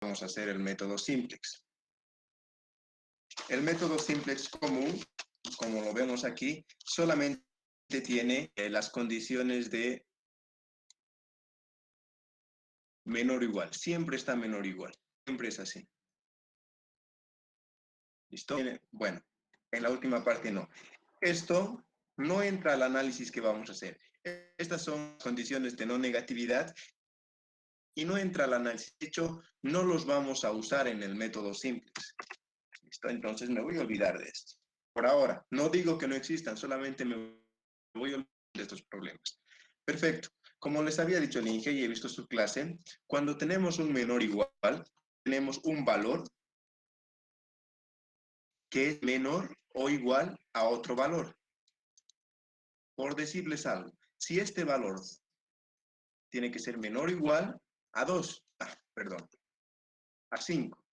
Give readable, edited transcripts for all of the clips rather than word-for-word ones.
vamos a hacer el método simplex. El método simplex común, como lo vemos aquí, solamente tiene las condiciones de menor o igual. Siempre está menor o igual. Siempre es así. ¿Listo? Bueno, en la última parte no. Esto no entra al análisis que vamos a hacer. Estas son condiciones de no negatividad y no entra al análisis. De hecho, no los vamos a usar en el método simplex. ¿Listo? Entonces me voy a olvidar de esto. Por ahora, no digo que no existan, solamente me voy a olvidar de estos problemas. Perfecto. Como les había dicho el Inge y he visto su clase, cuando tenemos un menor o igual, tenemos un valor que es menor o igual a otro valor. Por decirles algo, si este valor tiene que ser menor o igual a 2, a 5,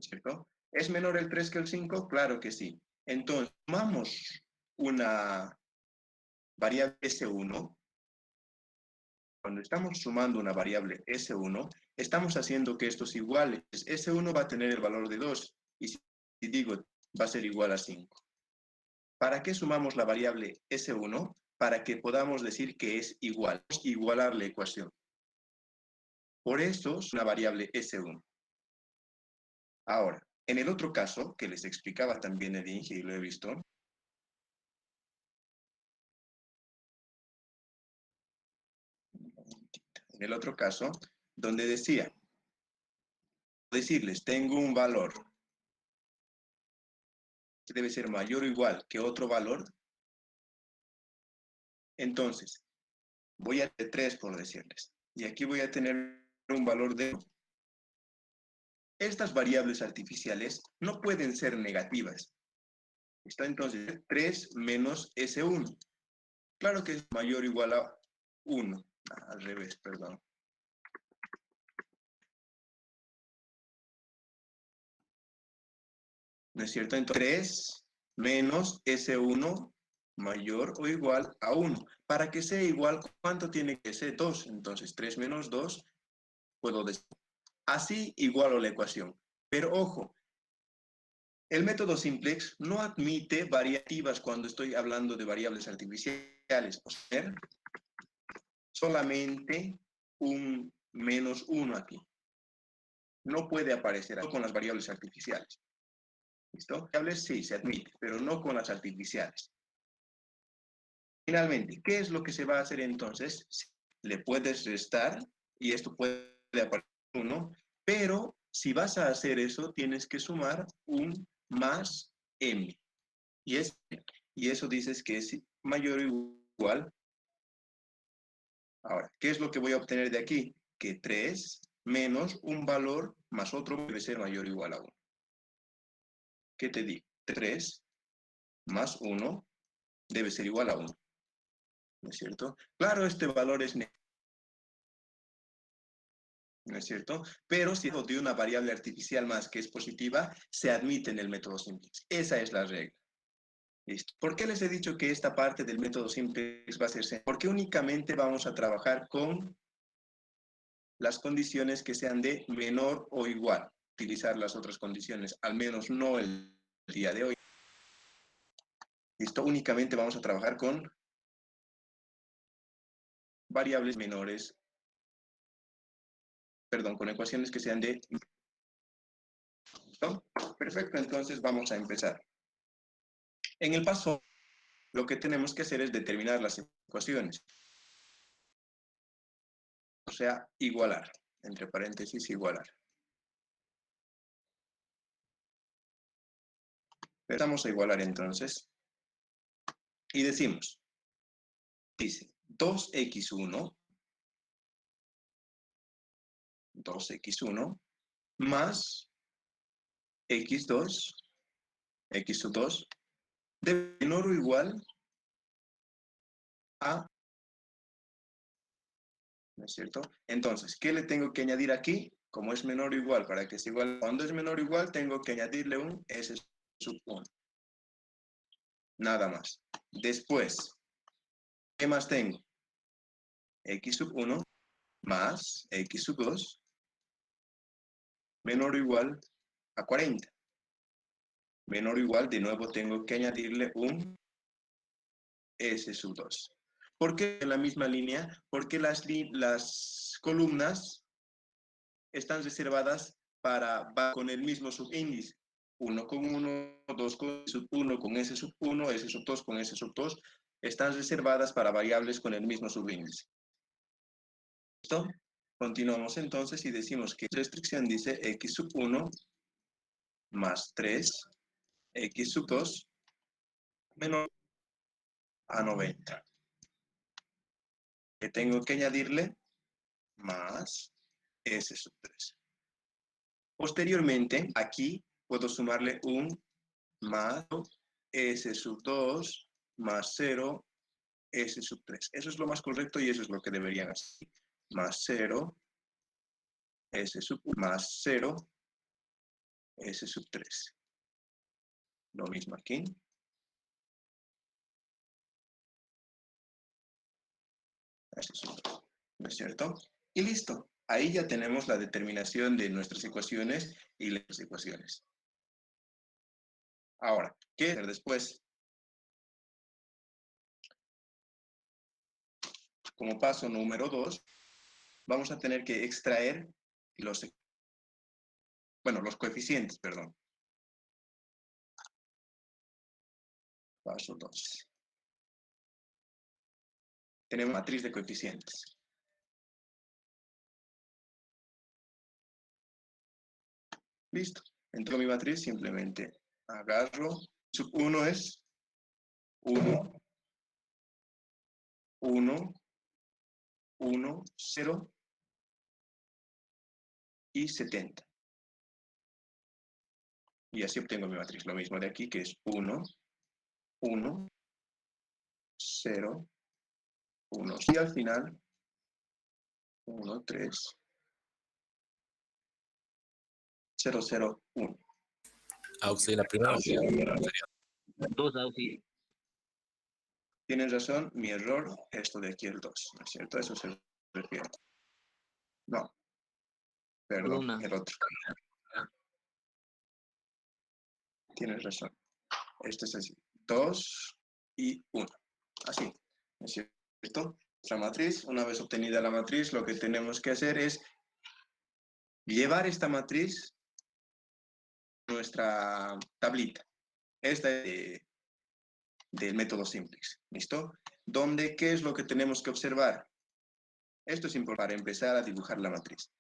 ¿cierto? ¿Es menor el 3 que el 5? Claro que sí. Entonces, tomamos una variable S1. Cuando estamos sumando una variable S1, estamos haciendo que estos iguales. S1 va a tener el valor de 2 y si digo va a ser igual a 5. ¿Para qué sumamos la variable S1? Para que podamos decir que es igual, igualar la ecuación. Por eso es una variable S1. Ahora, en el otro caso, que les explicaba también el Inge y lo he visto, en el otro caso, donde decirles, tengo un valor que debe ser mayor o igual que otro valor, entonces, voy a tener 3 por decirles, y aquí voy a tener un valor de 1. Estas variables artificiales no pueden ser negativas. Está entonces 3 menos S1. Claro que es mayor o igual a 1. Al revés, perdón. ¿No es cierto? Entonces 3 menos S1 mayor o igual a 1. Para que sea igual, ¿cuánto tiene que ser? 2. Entonces 3 menos 2, puedo decir. Así igualo la ecuación. Pero ojo, el método simplex no admite variativas cuando estoy hablando de variables artificiales. O sea, solamente un menos 1 aquí. No puede aparecer aquí con las variables artificiales. ¿Listo? Variables sí se admite, pero no con las artificiales. Finalmente, ¿qué es lo que se va a hacer entonces? Le puedes restar y esto puede aparecer 1, pero si vas a hacer eso, tienes que sumar un más m. Y eso dices que es mayor o igual. Ahora, ¿qué es lo que voy a obtener de aquí? Que 3 menos un valor más otro debe ser mayor o igual a 1. ¿Qué te digo? 3 más 1 debe ser igual a 1. ¿No es cierto? Claro, este valor es negativo, ¿no es cierto? Pero si de una variable artificial más que es positiva, se admite en el método simplex. Esa es la regla. ¿Listo? ¿Por qué les he dicho que esta parte del método simplex va a ser sencilla? Porque únicamente vamos a trabajar con las condiciones que sean de menor o igual. Utilizar las otras condiciones, al menos no el día de hoy. ¿Listo? Únicamente vamos a trabajar con variables menores, perdón, con ecuaciones que sean de... ¿Listo? Perfecto, entonces vamos a empezar. En el paso, lo que tenemos que hacer es determinar las ecuaciones. O sea, igualar, entre paréntesis, igualar. Empezamos a igualar entonces. Y decimos, dice 2x1 más x2 de menor o igual a, ¿no es cierto? Entonces, ¿qué le tengo que añadir aquí? Como es menor o igual, para que sea igual, cuando es menor o igual, tengo que añadirle un s sub 1. Nada más. Después, ¿qué más tengo? X sub 1 más X sub 2 menor o igual a 40. Menor o igual, de nuevo tengo que añadirle un S sub 2. ¿Por qué en la misma línea? Porque las columnas están reservadas va con el mismo subíndice. 1 con 1, 2 con sub 1, con S sub 1, S sub 2 con S sub 2. Están reservadas para variables con el mismo subíndice. ¿Listo? Continuamos entonces y decimos que restricción dice x sub 1 más 3, x sub 2 menor a 90. Que tengo que añadirle más S sub 3. Posteriormente, aquí puedo sumarle un más S sub 2 más 0 S sub 3. Eso es lo más correcto y eso es lo que deberían hacer. Más 0 S sub más 0 S sub 3. Lo mismo aquí. S sub 2. ¿No es cierto? Y listo. Ahí ya tenemos la determinación de nuestras ecuaciones y las ecuaciones. Ahora, ¿qué hacer después? Como paso número 2, vamos a tener que extraer los coeficientes, perdón. Paso 2. Tenemos matriz de coeficientes. Listo. Entonces mi matriz simplemente agarro. Sub 1 es 1, 1, 1, 0 y 70. Y así obtengo mi matriz. Lo mismo de aquí, que es 1, 1, 0, 1. Y al final, 1, 3, 0, 0, 1. Auxi, la primera. Dos auxi. Tienes razón, mi error, esto de aquí el 2, ¿no es cierto? Eso se refiere. No. Perdón, Columna. el otro. Tienes razón. Esto es así. 2 y 1. Así, ¿no es cierto? Nuestra matriz, una vez obtenida la matriz, lo que tenemos que hacer es llevar esta matriz a nuestra tablita. Esta es del método simplex. ¿Listo? Donde, ¿qué es lo que tenemos que observar? Esto es importante para empezar a dibujar la matriz.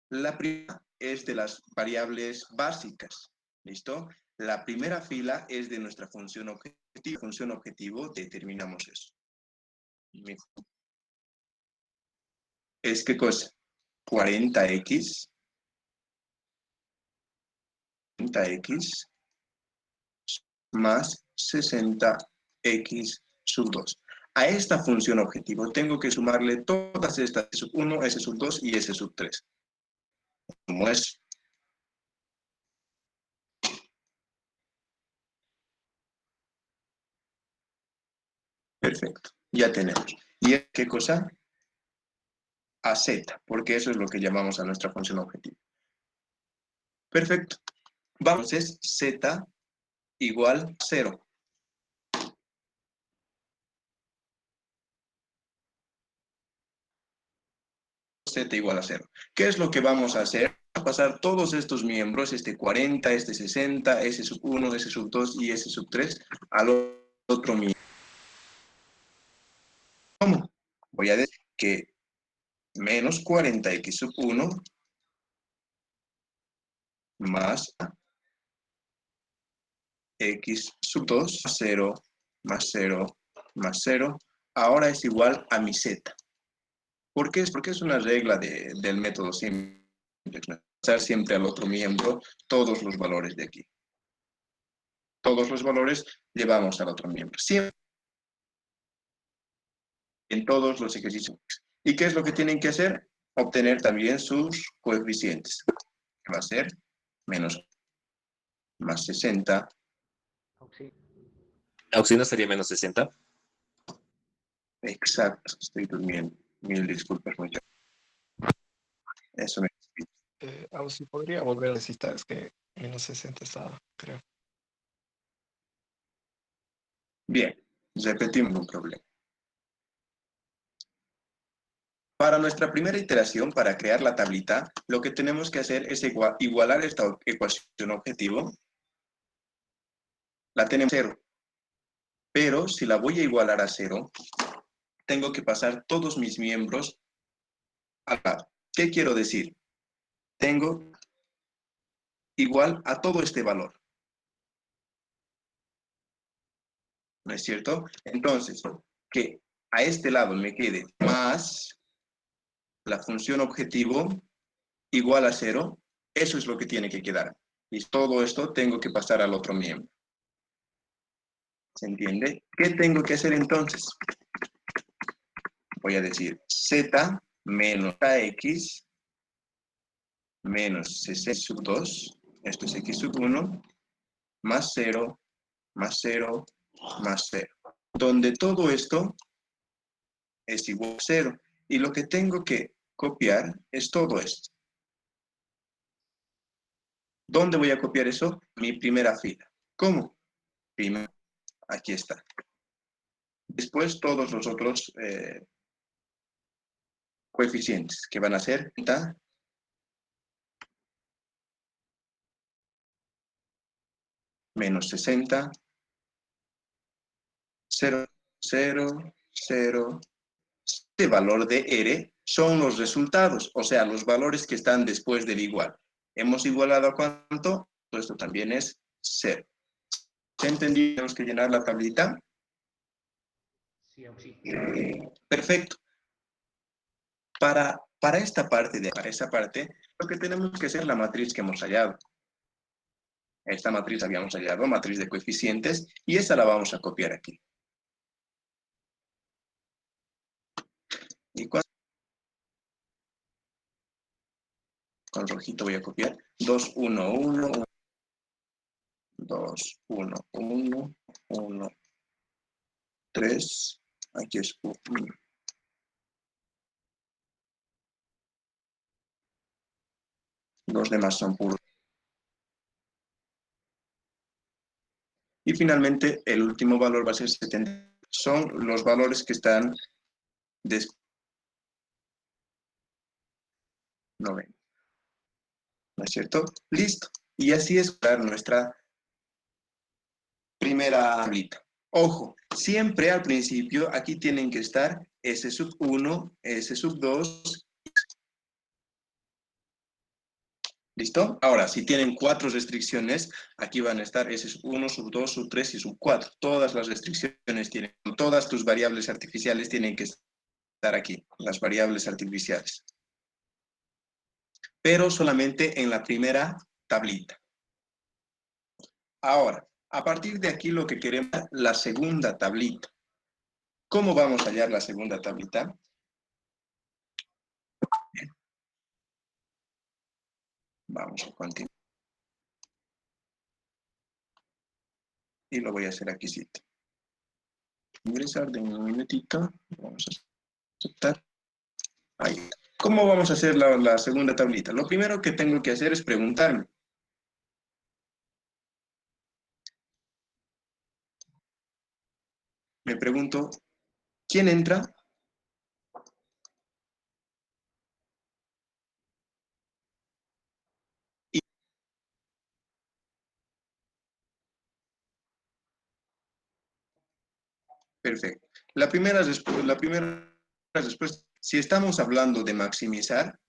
La primera es de las variables básicas. ¿Listo? La primera fila es de nuestra función objetivo. Función objetivo, determinamos eso. ¿Es qué cosa? 40x. 40x más 60x sub 2. A esta función objetivo tengo que sumarle todas estas, S sub 1, S sub 2 y S sub 3. Como es. Perfecto, ya tenemos. ¿Y qué cosa? A z, porque eso es lo que llamamos a nuestra función objetivo. Perfecto. Vamos, es z igual 0. Z igual a 0. ¿Qué es lo que vamos a hacer? Vamos a pasar todos estos miembros, este 40, este 60, S sub 1, S sub 2 y S sub 3, al otro miembro. ¿Cómo? Voy a decir que menos 40x sub 1 más x sub 2 más 0 más 0 más 0, ahora es igual a mi z. ¿Por qué? Porque es una regla del método simple. Pasar siempre al otro miembro todos los valores de aquí. Todos los valores llevamos al otro miembro. Siempre. En todos los ejercicios. ¿Y qué es lo que tienen que hacer? Obtener también sus coeficientes. Que va a ser menos más 60. Auxi, ¿no sería menos 60? Exacto, estoy durmiendo. Mil disculpas, muchachos. Eso me explica. Si podría volver a citar, es que menos 60 estaba, creo. Bien, repetimos un problema. Para nuestra primera iteración, para crear la tablita, lo que tenemos que hacer es igualar esta ecuación objetivo. La tenemos a 0. Pero si la voy a igualar a 0, tengo que pasar todos mis miembros al lado. ¿Qué quiero decir? Tengo igual a todo este valor. ¿No es cierto? Entonces, que a este lado me quede más la función objetivo igual a 0, eso es lo que tiene que quedar. Y todo esto tengo que pasar al otro miembro. ¿Se entiende? ¿Qué tengo que hacer entonces? Voy a decir z menos ax menos 60 sub 2, esto es x sub 1, más 0, más 0, más 0. Donde todo esto es igual a 0. Y lo que tengo que copiar es todo esto. ¿Dónde voy a copiar eso? Mi primera fila. ¿Cómo? Primero, aquí está. Después todos los otros coeficientes que van a ser menos 60, 0, 0, 0. Este valor de R son los resultados, o sea, los valores que están después del igual. ¿Hemos igualado a cuánto? Esto también es 0. ¿Se entendió? Tenemos que llenar la tablita. Sí, sí. Perfecto. Para esta parte, lo que tenemos que hacer es la matriz que hemos hallado. Esta matriz habíamos hallado, matriz de coeficientes, y esa la vamos a copiar aquí. Y con rojito voy a copiar 2, 1, 1, 2, 1, 1, 1, 3, aquí es 1. Los demás son puros. Y finalmente, el último valor va a ser 70. Son los valores que están después. 90. ¿No es cierto? Listo. Y así es nuestra primera tablita. Ojo, siempre al principio aquí tienen que estar S sub 1, S sub 2. ¿Listo? Ahora, si tienen 4 restricciones, aquí van a estar S sub 1, sub 2, sub 3 y sub 4. Todas las restricciones tienen, todas tus variables artificiales tienen que estar aquí, las variables artificiales. Pero solamente en la primera tablita. Ahora, a partir de aquí lo que queremos es la segunda tablita. ¿Cómo vamos a hallar la segunda tablita? Bien. Vamos a continuar. Y lo voy a hacer aquí, sí. Ingresar de un minutito. Vamos a aceptar. Ahí. ¿Cómo vamos a hacer la segunda tablita? Lo primero que tengo que hacer es preguntarme. Me pregunto, ¿quién entra? Perfecto. La primera respuesta, si estamos hablando de maximizar,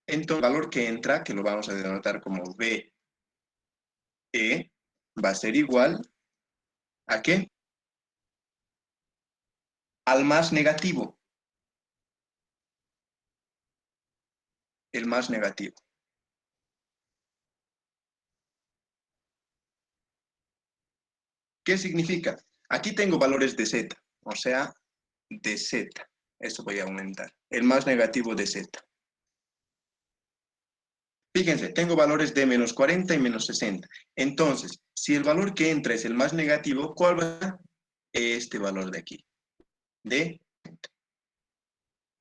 entonces el valor que entra, que lo vamos a denotar como BE, va a ser igual ¿a qué? Al más negativo. El más negativo. ¿Qué significa? Aquí tengo valores de Z, o sea, de Z. Eso voy a aumentar. El más negativo de Z. Fíjense, tengo valores de menos 40 y menos 60. Entonces, si el valor que entra es el más negativo, ¿cuál va a ser? Este valor de aquí. de,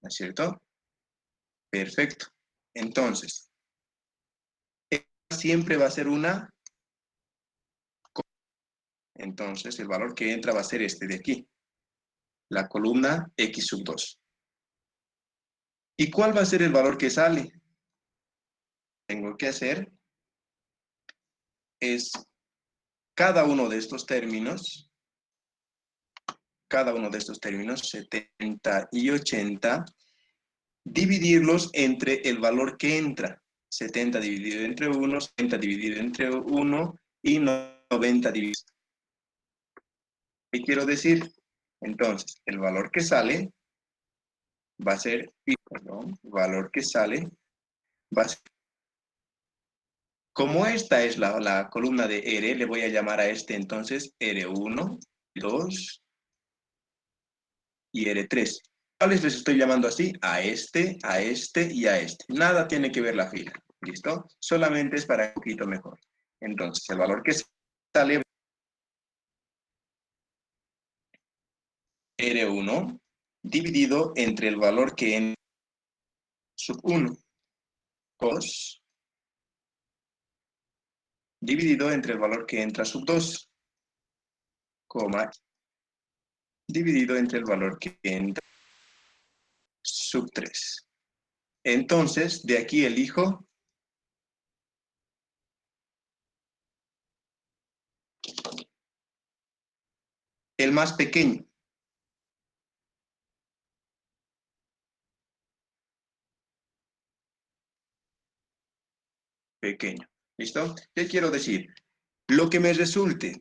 ¿no es cierto? Perfecto. Entonces, siempre va a ser una. Entonces, el valor que entra va a ser este de aquí. La columna X sub 2. ¿Y cuál va a ser el valor que sale? Tengo que hacer es cada uno de estos términos, 70 y 80, dividirlos entre el valor que entra. 70 dividido entre 1, 70 dividido entre 1 y 90 dividido. ¿Qué quiero decir? Entonces, el valor que sale va a ser, perdón, el valor que sale va a ser, como esta es la columna de R, le voy a llamar a este entonces R1, 2 y R3. ¿Cuáles les estoy llamando así? A este y a este. Nada tiene que ver la fila. ¿Listo? Solamente es para un poquito mejor. Entonces, el valor que sale R1 dividido entre el valor que en sub 1, 2, dividido entre el valor que entra sub 2, coma, dividido entre el valor que entra sub 3. Entonces, de aquí elijo el más pequeño. Pequeño. ¿Listo? ¿Qué quiero decir? Lo que me resulte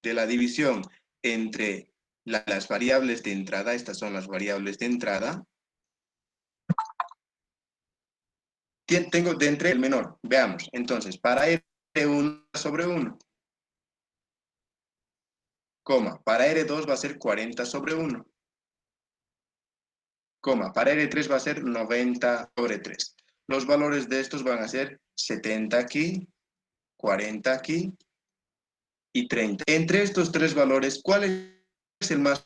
de la división entre las variables de entrada, estas son las variables de entrada, tengo de entre el menor. Veamos, entonces, para R1 sobre 1, coma, para R2 va a ser 40 sobre 1, coma, para R3 va a ser 90 sobre 3. Los valores de estos van a ser 70 aquí, 40 aquí y 30. Entre estos tres valores, ¿cuál es el más?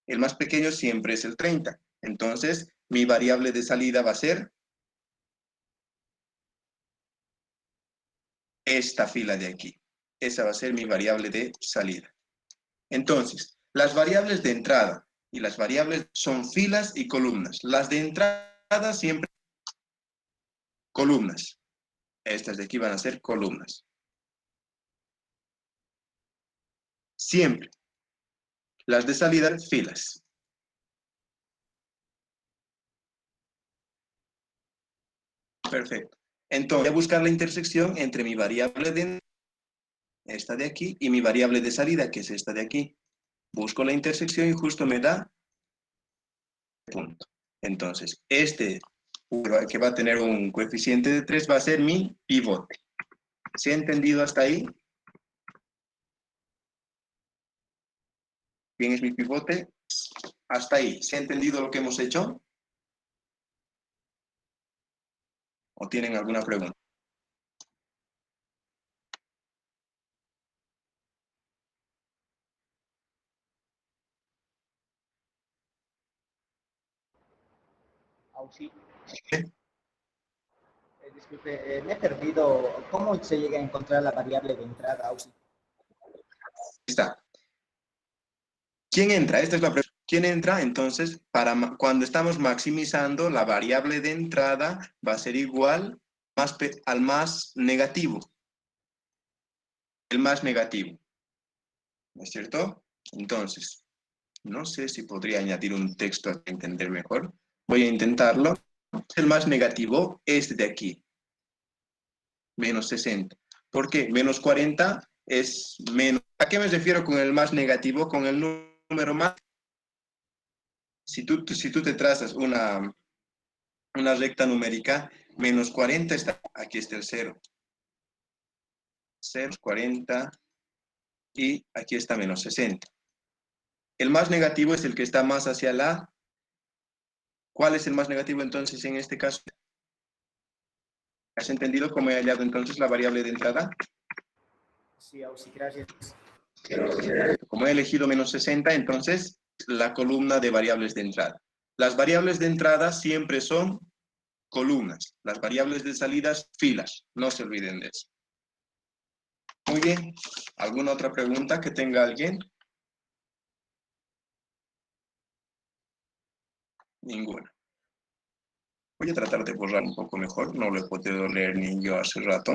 El más pequeño siempre es el 30. Entonces, mi variable de salida va a ser esta fila de aquí. Esa va a ser mi variable de salida. Entonces, las variables de entrada y las variables son filas y columnas. Las de entrada siempre columnas. Estas de aquí van a ser columnas. Siempre. Las de salida, filas. Perfecto. Entonces, voy a buscar la intersección entre mi variable de entrada, esta de aquí, y mi variable de salida, que es esta de aquí. Busco la intersección y justo me da punto. Entonces, este que va a tener un coeficiente de 3 va a ser mi pivote. ¿Se ha entendido hasta ahí? ¿Quién es mi pivote? Hasta ahí. ¿Se ha entendido lo que hemos hecho? ¿O tienen alguna pregunta? Sí. Disculpe, me he perdido. ¿Cómo se llega a encontrar la variable de entrada, Auxi? Está. ¿Quién entra? Esta es la pregunta. ¿Quién entra? Entonces, cuando estamos maximizando, la variable de entrada va a ser igual al más negativo. El más negativo. ¿No es cierto? Entonces, no sé si podría añadir un texto para entender mejor. Voy a intentarlo. El más negativo es de aquí. Menos 60. ¿Por qué? Menos 40 es menos. ¿A qué me refiero con el más negativo? Con el número más. Si tú te trazas una recta numérica, menos 40 está. Aquí está el 0. 0, 40 y aquí está menos 60. El más negativo es el que está más hacia la. ¿Cuál es el más negativo entonces en este caso? ¿Has entendido cómo he hallado entonces la variable de entrada? Sí, Auxi, gracias. Como he elegido menos 60, entonces la columna de variables de entrada. Las variables de entrada siempre son columnas. Las variables de salidas, filas. No se olviden de eso. Muy bien. ¿Alguna otra pregunta que tenga alguien? Ninguna. Voy a tratar de borrar un poco mejor. No lo he podido leer ni yo hace rato.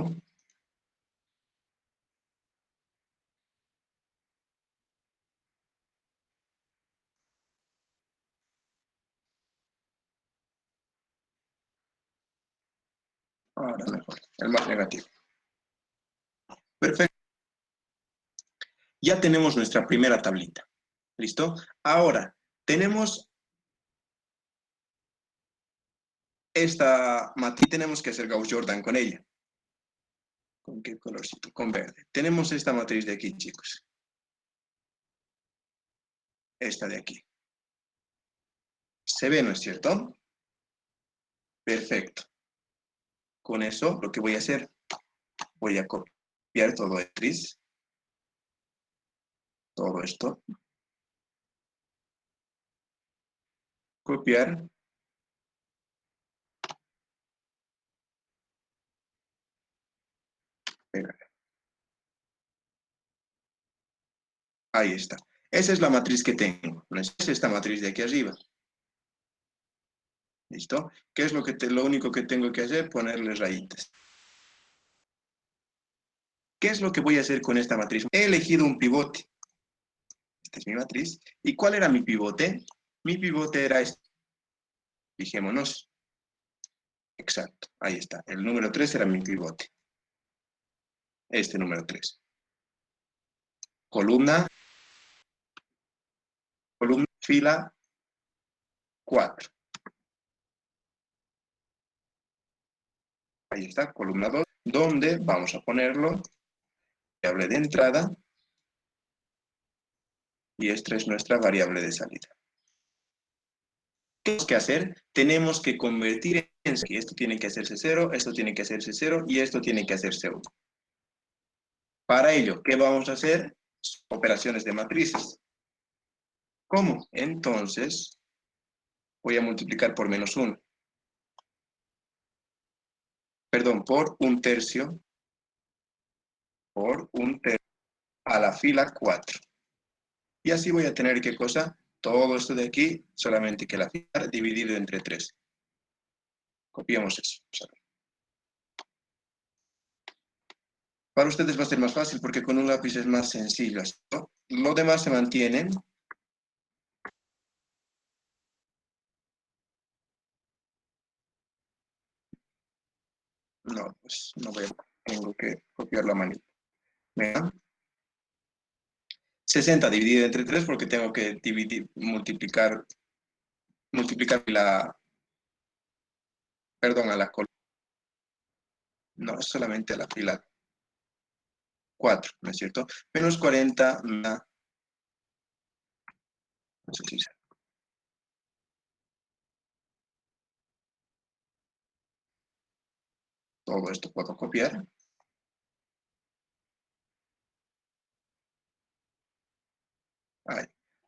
Ahora mejor. El más negativo. Perfecto. Ya tenemos nuestra primera tablita. ¿Listo? Ahora, tenemos esta matriz, tenemos que hacer Gauss-Jordan con ella. ¿Con qué colorcito? Con verde. Tenemos esta matriz de aquí, chicos. Esta de aquí. ¿Se ve, no es cierto? Perfecto. Con eso, lo que voy a hacer, voy a copiar todo esto. Copiar. Pegar. Ahí está. Esa es la matriz que tengo. No es esta matriz de aquí arriba. ¿Listo? ¿Qué es lo único que tengo que hacer? Ponerle rayitas. ¿Qué es lo que voy a hacer con esta matriz? He elegido un pivote. Esta es mi matriz. ¿Y cuál era mi pivote? Mi pivote era este. Fijémonos. Exacto. Ahí está. El número 3 era mi pivote. Este número 3. Columna, fila 4. Ahí está, columna 2, donde vamos a ponerlo, variable de entrada, y esta es nuestra variable de salida. ¿Qué tenemos que hacer? Tenemos que convertir en que esto tiene que hacerse 0, esto tiene que hacerse 0, y esto tiene que hacerse 1. Para ello, ¿qué vamos a hacer? Operaciones de matrices. ¿Cómo? Entonces, voy a multiplicar por menos 1. Perdón, por 1/3. Por 1/3 a la fila 4. Y así voy a tener, ¿qué cosa? Todo esto de aquí, solamente que la fila dividido entre 3. Copiamos eso. Para ustedes va a ser más fácil porque con un lápiz es más sencillo. ¿No? Lo demás se mantienen. No, pues no voy a, tengo que copiar la manita. Vean. 60 dividido entre 3 porque tengo que multiplicar a la columna. No, es solamente a la fila 4, ¿no es cierto? Menos 40, no sé si se... Todo esto puedo copiar.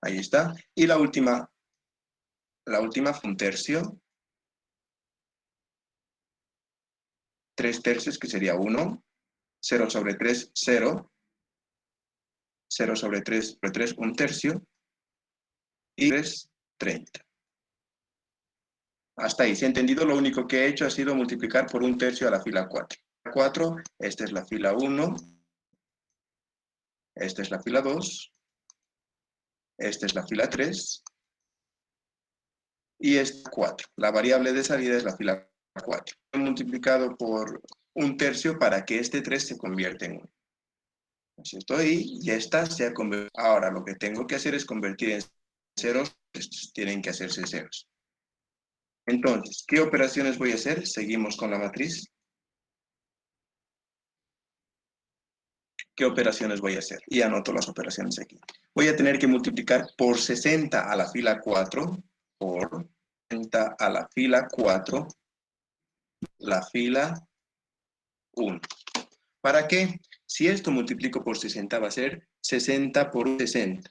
Ahí está. Y la última fue 1/3. 3/3, que sería 1. 0 sobre 3, 0. 0 sobre 3, 1/3. Y 3, 30. Hasta ahí, ¿se ha entendido? Lo único que he hecho ha sido multiplicar por 1/3 a la fila 4. 4, esta es la fila 1. Esta es la fila 2. Esta es la fila 3. Y esta 4. La variable de salida es la fila 4. He multiplicado por 1/3 para que este 3 se convierta en 1. ¿No es cierto? Y ya está, se ha convertido. Ahora lo que tengo que hacer es convertir en ceros. Estos tienen que hacerse ceros. Entonces, ¿qué operaciones voy a hacer? Seguimos con la matriz. ¿Qué operaciones voy a hacer? Y anoto las operaciones aquí. Voy a tener que multiplicar por 60 a la fila 4, por 60 a la fila 4, la fila 1. ¿Para qué? Si esto multiplico por 60 va a ser 60 por 60.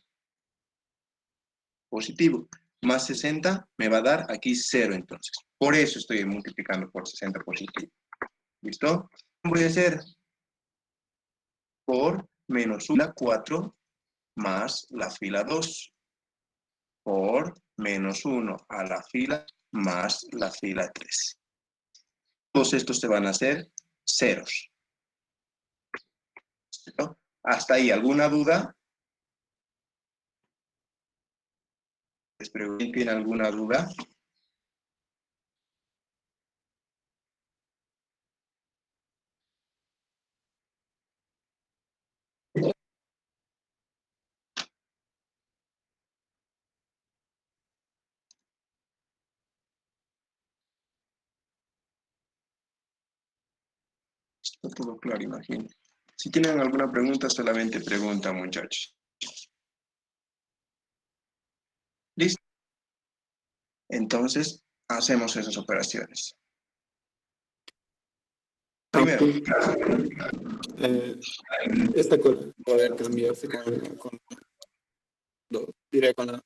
Positivo. Más 60 me va a dar aquí 0 entonces. Por eso estoy multiplicando por 60 positivo. ¿Listo? Voy a hacer por menos fila 4 más la fila 2 por menos 1 a la fila más la fila 3. Todos estos se van a hacer ceros. ¿Listo? ¿Hasta ahí alguna duda? ¿Les pregunto si tienen alguna duda? Está todo claro, imagino. Si tienen alguna pregunta, solamente preguntan, muchachos. ¿Listo? Entonces, hacemos esas operaciones. Primero, Esta cosa poder cambiarse diré con la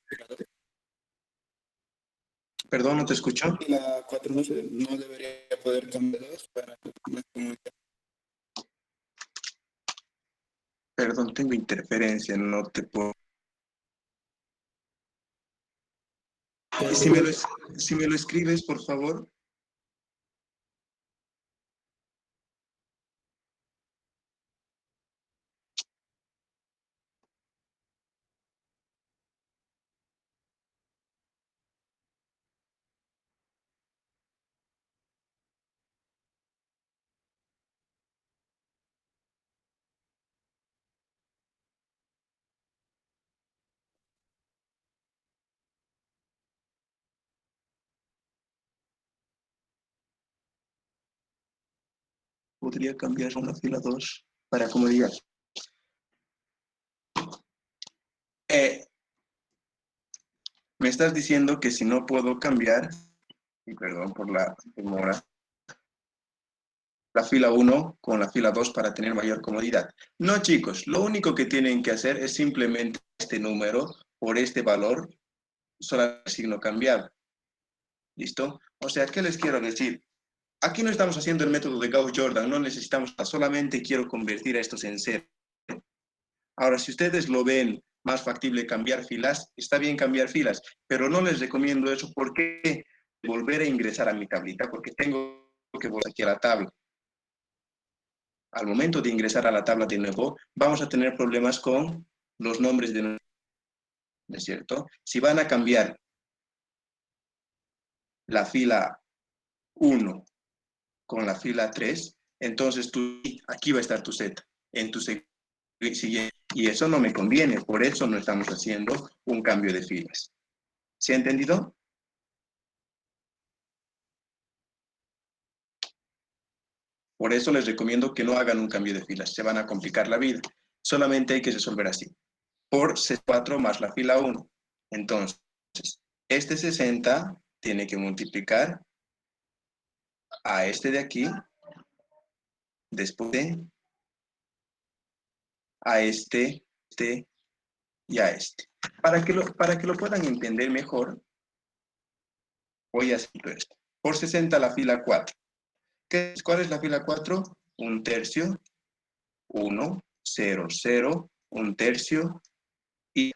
perdón, no te escucho. y la 4 no debería poder cambiarlas para más comunicar. Perdón, tengo interferencia, no te puedo. Si me lo escribes, por favor. Podría cambiar una fila 2 para comodidad. Me estás diciendo que si no puedo cambiar, y perdón por la demora, la fila 1 con la fila 2 para tener mayor comodidad. No, chicos, lo único que tienen que hacer es simplemente este número por este valor, solo el signo cambiado. ¿Listo? O sea, ¿qué les quiero decir? Aquí no estamos haciendo el método de Gauss-Jordan, no necesitamos, solamente quiero convertir a estos en cero. Ahora, si ustedes lo ven más factible cambiar filas, está bien cambiar filas, pero no les recomiendo eso porque volver a ingresar a mi tablita, porque tengo que volver aquí a la tabla. Al momento de ingresar a la tabla de nuevo, vamos a tener problemas con los nombres de nuevo, ¿no es cierto? Si van a cambiar la fila 1 con la fila 3, entonces aquí va a estar tu Z, en tu siguiente, y eso no me conviene, por eso no estamos haciendo un cambio de filas. ¿Se ha entendido? Por eso les recomiendo que no hagan un cambio de filas, se van a complicar la vida. Solamente hay que resolver así. Por C4 más la fila 1. Entonces, este 60 tiene que multiplicar a este de aquí, después de a este y a este. Para que lo puedan entender mejor, voy a hacer esto. Por 60 la fila 4. ¿Cuál es la fila 4? 1/3, 1, 0, 0, 1/3. Y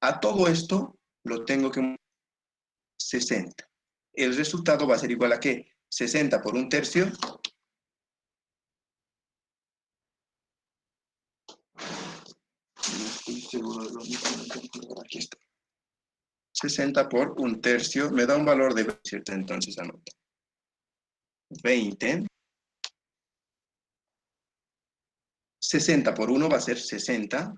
a todo esto lo tengo que 60. El resultado va a ser igual a ¿qué? 60 por 1/3. No estoy seguro de lo mismo. Aquí está. 60 por 1/3 me da un valor de 20, entonces anoto. 20. 60 por 1 va a ser 60.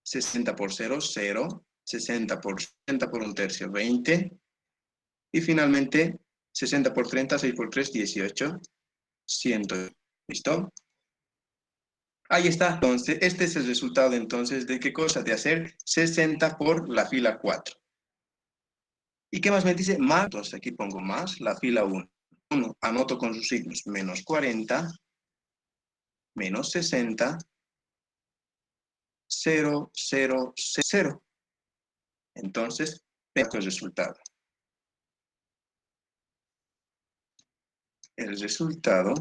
60 por 0, 0. 60 por 1/3, 20. Y finalmente, 60 por 30, 6 por 3, 18. 100. ¿Listo? Ahí está. Entonces, este es el resultado entonces de qué cosa? De hacer 60 por la fila 4. ¿Y qué más me dice? Más, entonces aquí pongo más la fila 1. Anoto con sus signos, menos 40 menos 60, 0, 0, 0. Entonces, veamos el resultado. El resultado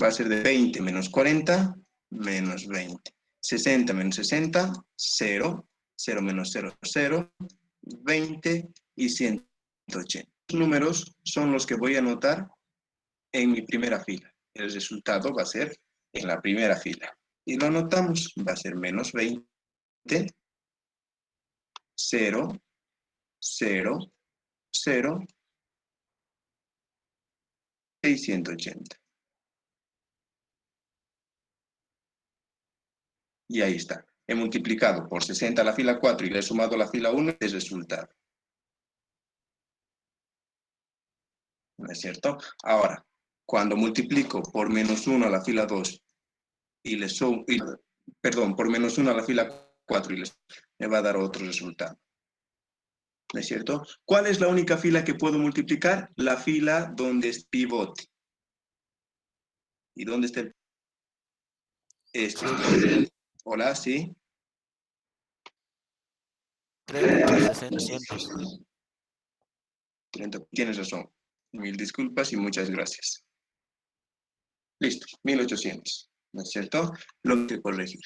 va a ser de 20 menos 40, menos 20. 60 menos 60, 0. 0 menos 0, 0. 20 y 180. Los números son los que voy a anotar en mi primera fila. El resultado va a ser en la primera fila. Y lo anotamos, va a ser menos 20, 0, 0, 0, 680. Y ahí está. He multiplicado por 60 la fila 4 y le he sumado la fila 1 el resultado. ¿No es cierto? Ahora, cuando multiplico por menos 1 a la fila 2 y le sumo, perdón, por menos 1 a la fila 4 y me va a dar otro resultado. ¿No es cierto? ¿Cuál es la única fila que puedo multiplicar? La fila donde es pivote. ¿Y dónde está el este? Hola, ¿sí? 30, 600. 30, tienes razón. Mil disculpas y muchas gracias. Listo, 1800. ¿No es cierto? Lo tengo que corregir.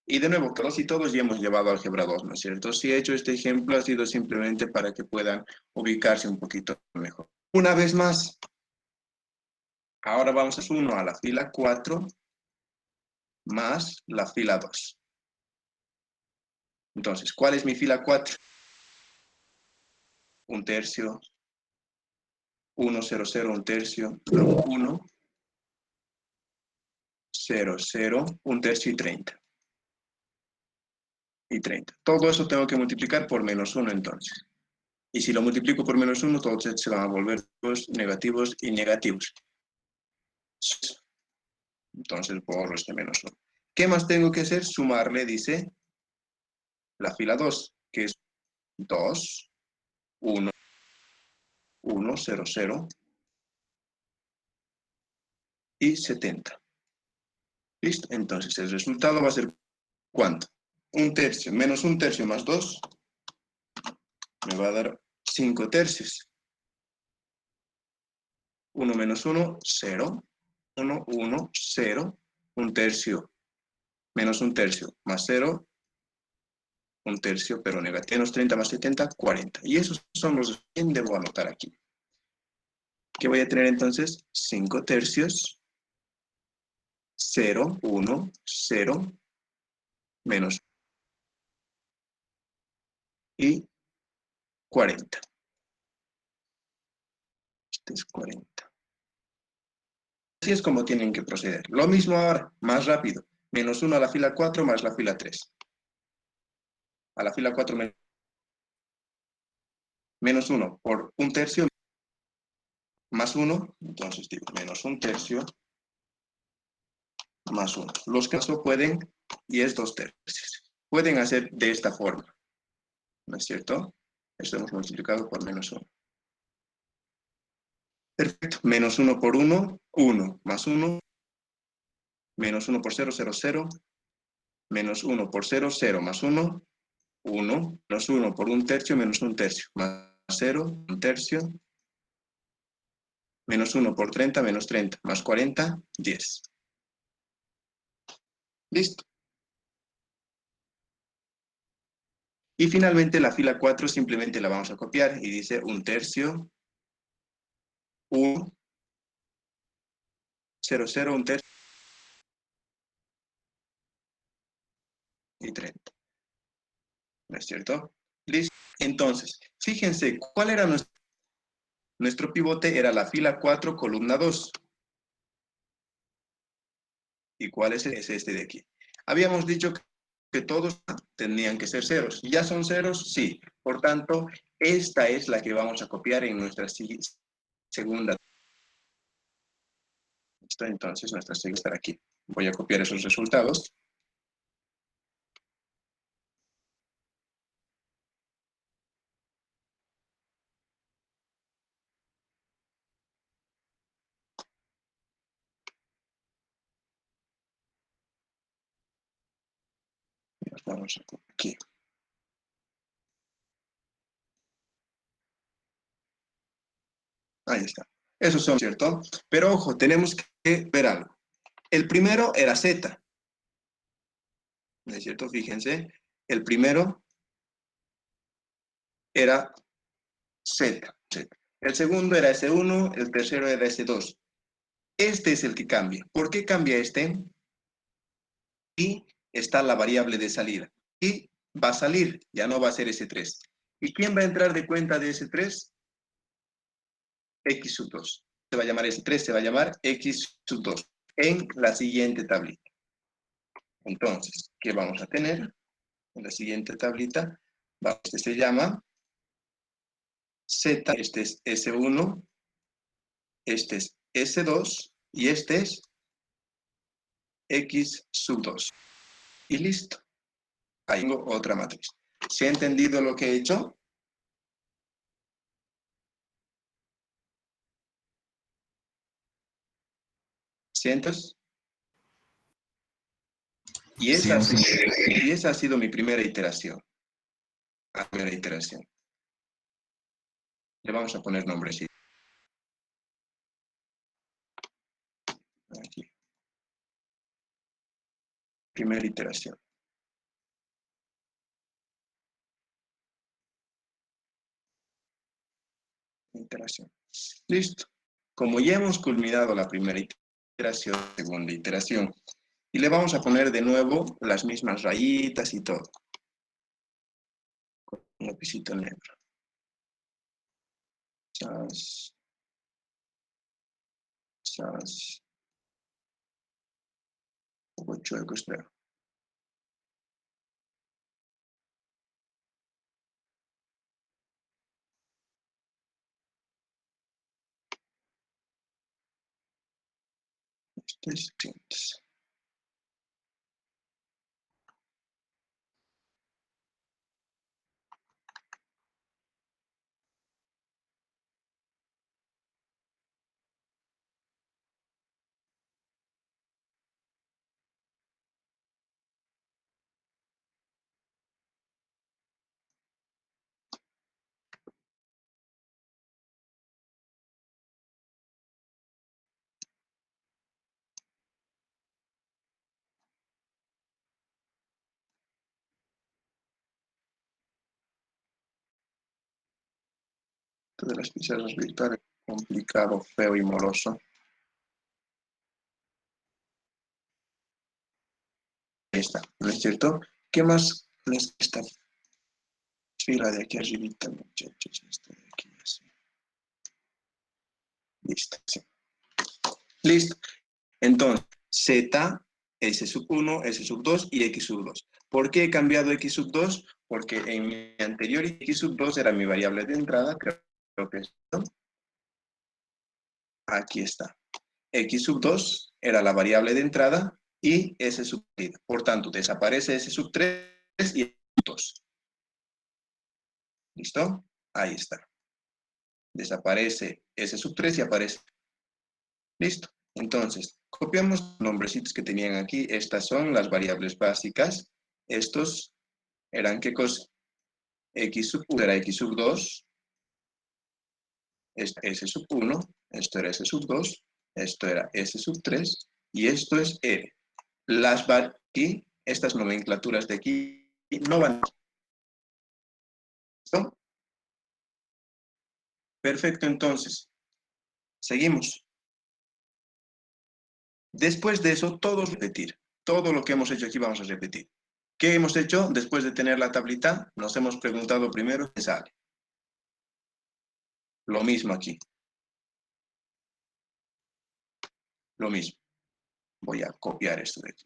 Y de nuevo, casi todos ya hemos llevado álgebra 2, ¿no es cierto? Si he hecho este ejemplo ha sido simplemente para que puedan ubicarse un poquito mejor. Una vez más, ahora vamos a 1 a la fila 4 más la fila 2. Entonces, ¿cuál es mi fila 4? 1 tercio, 1, 0, 0, 1 tercio, 1, 0, 0, 1 tercio y 30. Y 30. Todo eso tengo que multiplicar por menos 1 entonces. Y si lo multiplico por menos 1, todos se van a volver negativos y negativos. Entonces borro este menos 1. ¿Qué más tengo que hacer? Sumarle, dice, la fila 2, que es 2, 1, 1, 0, 0 y 70. ¿Listo? Entonces el resultado va a ser ¿cuánto? 1 tercio menos 1 tercio más 2 me va a dar 5 tercios. 1 menos 1, 0. 1, 1, 0. 1 tercio menos 1 tercio más 0. 1 tercio, pero negativo. Menos 30 más 70, 40. Y esos son los que debo anotar aquí. ¿Qué voy a tener entonces? 5 tercios, 0, 1, 0, menos y 40. Este es 40. Así es como tienen que proceder. Lo mismo ahora, más rápido. Menos 1 a la fila 4 más la fila 3. A la fila 4 menos 1 por 1 tercio más 1. Entonces digo menos 1 tercio más 1. Los casos pueden, y es 2 tercios. Pueden hacer de esta forma. ¿No es cierto? Esto hemos multiplicado por menos 1. Perfecto. Menos 1 por 1, 1. Más 1. Menos 1 por 0, 0, 0. Menos 1 por 0, 0. Más 1, 1. Menos 1 por 1 tercio, menos 1 tercio. Más 0, 1 tercio. Menos 1 por 30, menos 30. Más 40, 10. Listo. Y finalmente la fila 4 simplemente la vamos a copiar y dice 1 tercio, 1, 0, 0, 1 tercio y 30. ¿No es cierto? Listo. Entonces, fíjense, ¿cuál era nuestro pivote? Era la fila 4, columna 2. ¿Y cuál es este de aquí? Habíamos dicho que todos tenían que ser ceros. ¿Ya son ceros? Sí. Por tanto, esta es la que vamos a copiar en nuestra segunda. Listo, entonces nuestra segunda estará aquí. Voy a copiar esos resultados. Nos vamos aquí. Ahí está. Esos son, ¿cierto? Pero ojo, tenemos que ver algo. El primero era Z, ¿no es cierto? Fíjense, el primero era Z. El segundo era S1, el tercero era S2. Este es el que cambia. ¿Por qué cambia este? Y está la variable de salida. Y va a salir, ya no va a ser S3. ¿Y quién va a entrar de cuenta de S3? X sub 2. Se va a llamar S3, se va a llamar X sub 2 en la siguiente tablita. Entonces, ¿qué vamos a tener? En la siguiente tablita, este se llama Z, este es S1, este es S2 y este es X sub 2. Y listo. Ahí tengo otra matriz. ¿Se ha entendido lo que he hecho? ¿Cientos? Y esa, y esa ha sido mi primera iteración. La primera iteración. Le vamos a poner nombres. Aquí. Primera iteración. Iteración. Listo. Como ya hemos culminado la primera iteración, segunda iteración, y le vamos a poner de nuevo las mismas rayitas y todo. Con un lapicito negro. Chas. Chas. Un poco chueco, espero. Distintos. De las pizarras virtuales, complicado, feo y moroso. Ahí está, ¿no es cierto? ¿Qué más? Esta fila de aquí arribita, muchachos, esta de aquí, así. Listo, sí. Listo. Entonces, Z, S sub 1, S sub 2 y X sub 2. ¿Por qué he cambiado X sub 2? Porque en mi anterior X sub 2 era mi variable de entrada, creo que esto. Aquí está. X sub 2 era la variable de entrada y S sub 3. Por tanto, desaparece S sub 3 y S sub 2. ¿Listo? Ahí está. Desaparece S sub 3 y aparece. Listo. Entonces, copiamos los nombrecitos que tenían aquí. Estas son las variables básicas. Estos eran ¿qué cosa? X sub 1 era X sub 2. S sub 1. Esto era S sub 2. Esto era S sub 3. Y esto es R. Las aquí, estas nomenclaturas de aquí, no van. ¿Listo? Perfecto, entonces. Seguimos. Después de eso, todos repetir. Todo lo que hemos hecho aquí vamos a repetir. ¿Qué hemos hecho después de tener la tablita? Nos hemos preguntado primero qué sale. Lo mismo aquí. Lo mismo. Voy a copiar esto de aquí.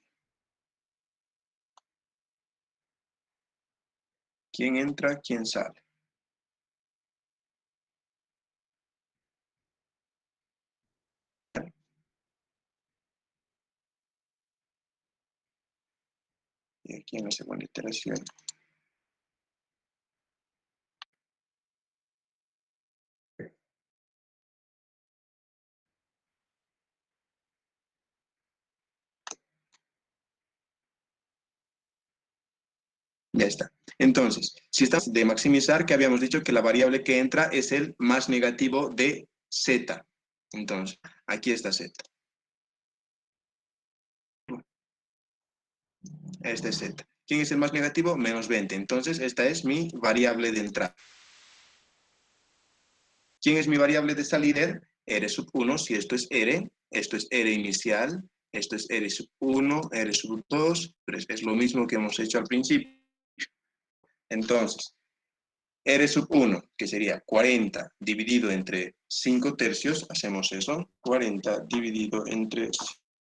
¿Quién entra? ¿Quién sale? Y aquí en la segunda iteración. Ya está. Entonces, si estamos de maximizar, que habíamos dicho que la variable que entra es el más negativo de z. Entonces, aquí está z. Este es z. ¿Quién es el más negativo? Menos 20. Entonces, esta es mi variable de entrada. ¿Quién es mi variable de salida? R sub 1, si esto es R inicial, esto es R sub 1, R sub 2, pero es lo mismo que hemos hecho al principio. Entonces, R sub 1, que sería 40 dividido entre 5 tercios, hacemos eso, 40 dividido entre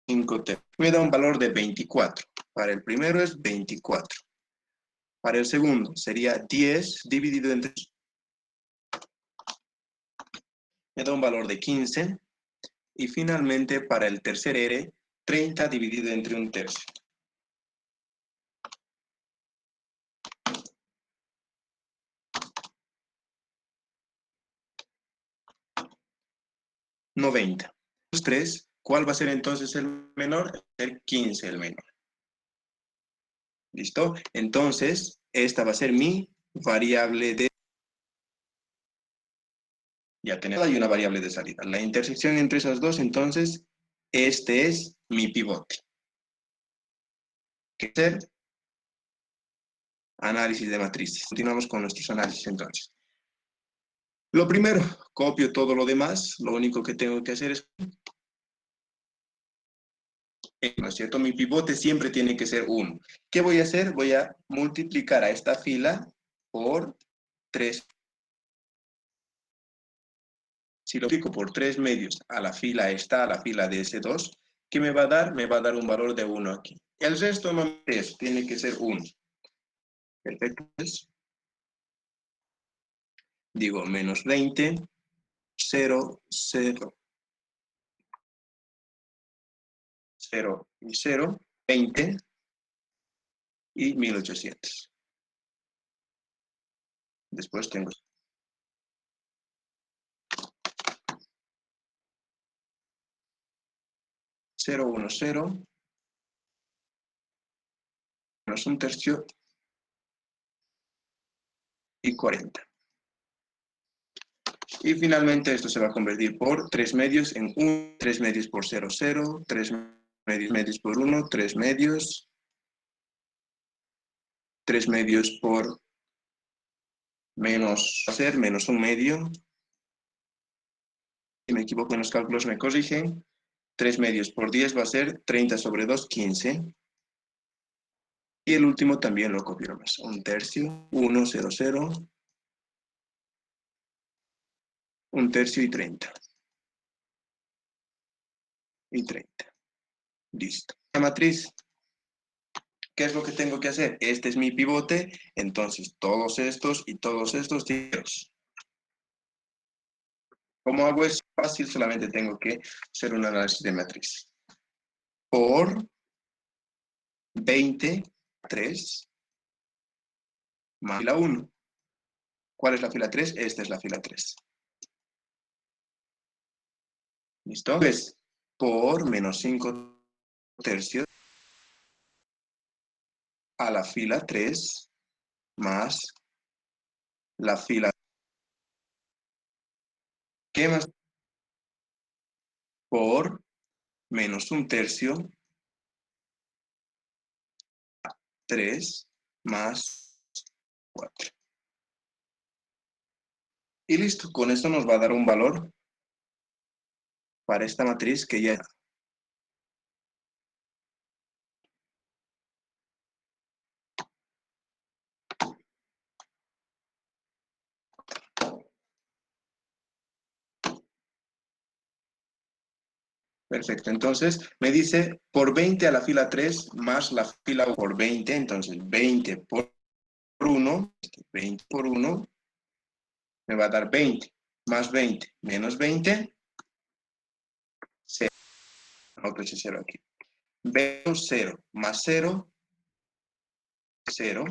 5 tercios. Me da un valor de 24. Para el primero es 24. Para el segundo sería 10 dividido entre... Me da un valor de 15. Y finalmente, para el tercer R, 30 dividido entre 1/3. $90. Los 3, ¿cuál va a ser entonces el menor? El 15 el menor. ¿Listo? Entonces, esta va a ser mi variable de... Ya tenemos ahí una variable de salida. La intersección entre esas dos, entonces, este es mi pivote. ¿Qué hacer? Análisis de matrices. Continuamos con nuestros análisis entonces. Lo primero, copio todo lo demás. Lo único que tengo que hacer es... ¿No es cierto? Mi pivote siempre tiene que ser 1. ¿Qué voy a hacer? Voy a multiplicar a esta fila por 3. Si lo multiplico por 3 medios a la fila esta, a la fila de S2, ¿qué me va a dar? Me va a dar un valor de 1 aquí. El resto no es, tiene que ser 1. Perfecto. Digo, menos 20, 0, 0, 0 y 0, 20 y 1800. Después tengo 0, 1, 0, menos 1/3 y 40. Y finalmente esto se va a convertir por 3 medios en 1, 3 medios por 0, 0, 3 medios por 1, 3 medios, 3 medios por menos, va a ser menos 1 medio. Si me equivoco en los cálculos me corrigen. 3 medios por 10 va a ser 30 sobre 2, 15. Y el último también lo copio más. 1/3, 1, 0, 0. 1/3 y 30. Y 30. Listo. La matriz, ¿qué es lo que tengo que hacer? Este es mi pivote, entonces todos estos y todos estos ceros. ¿Cómo hago eso? Fácil, solamente tengo que hacer un análisis de matriz. Por 20, 3, más fila 1. ¿Cuál es la fila 3? Esta es la fila 3. ¿Listo? Pues, por menos 5 tercios a la fila 3 más la fila. ¿Qué más? Por menos 1/3 3 más 4. Y listo, con esto nos va a dar un valor para esta matriz que ya... Perfecto, entonces me dice por 20 a la fila 3 más la fila por 20, entonces 20 por 1, 20 por 1 me va a dar 20, más 20 menos 20, 0, otro 0 aquí. 0 más 0, 0,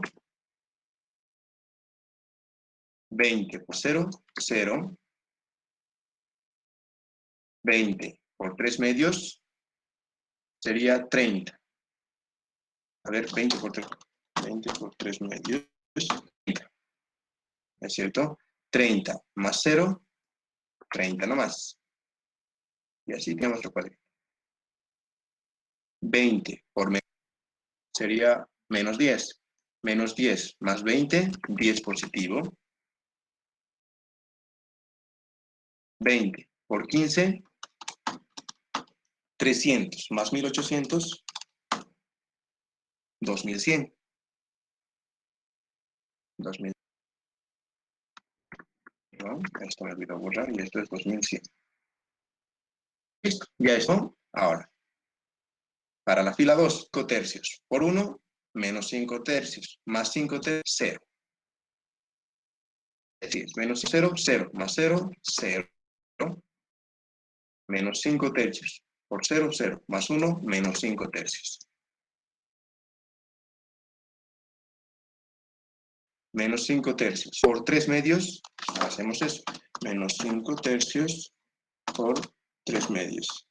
20 por 0, 0, 20 por 3 medios sería 30. A ver, 20 por 3. 20 por 3 medios. 30. ¿Es cierto? 30 más 0, 30 nomás. Y así tenemos nuestro cuadrito. 20 por menos sería menos 10. Menos 10 más 20, 10 positivo. 20 por 15, 300 más 1800, 2100. 2000. No, esto me olvidó borrar y esto es 2100. Listo, ya eso. Ahora, para la fila 2, 5 tercios por 1, menos 5 tercios, más 5 tercios, 0. Es decir, menos 0, 0, más 0, 0. Menos 5 tercios por 0, 0, más 1, menos 5 tercios. Menos 5 tercios por 3 medios, hacemos eso. Menos 5 tercios por 3 medios.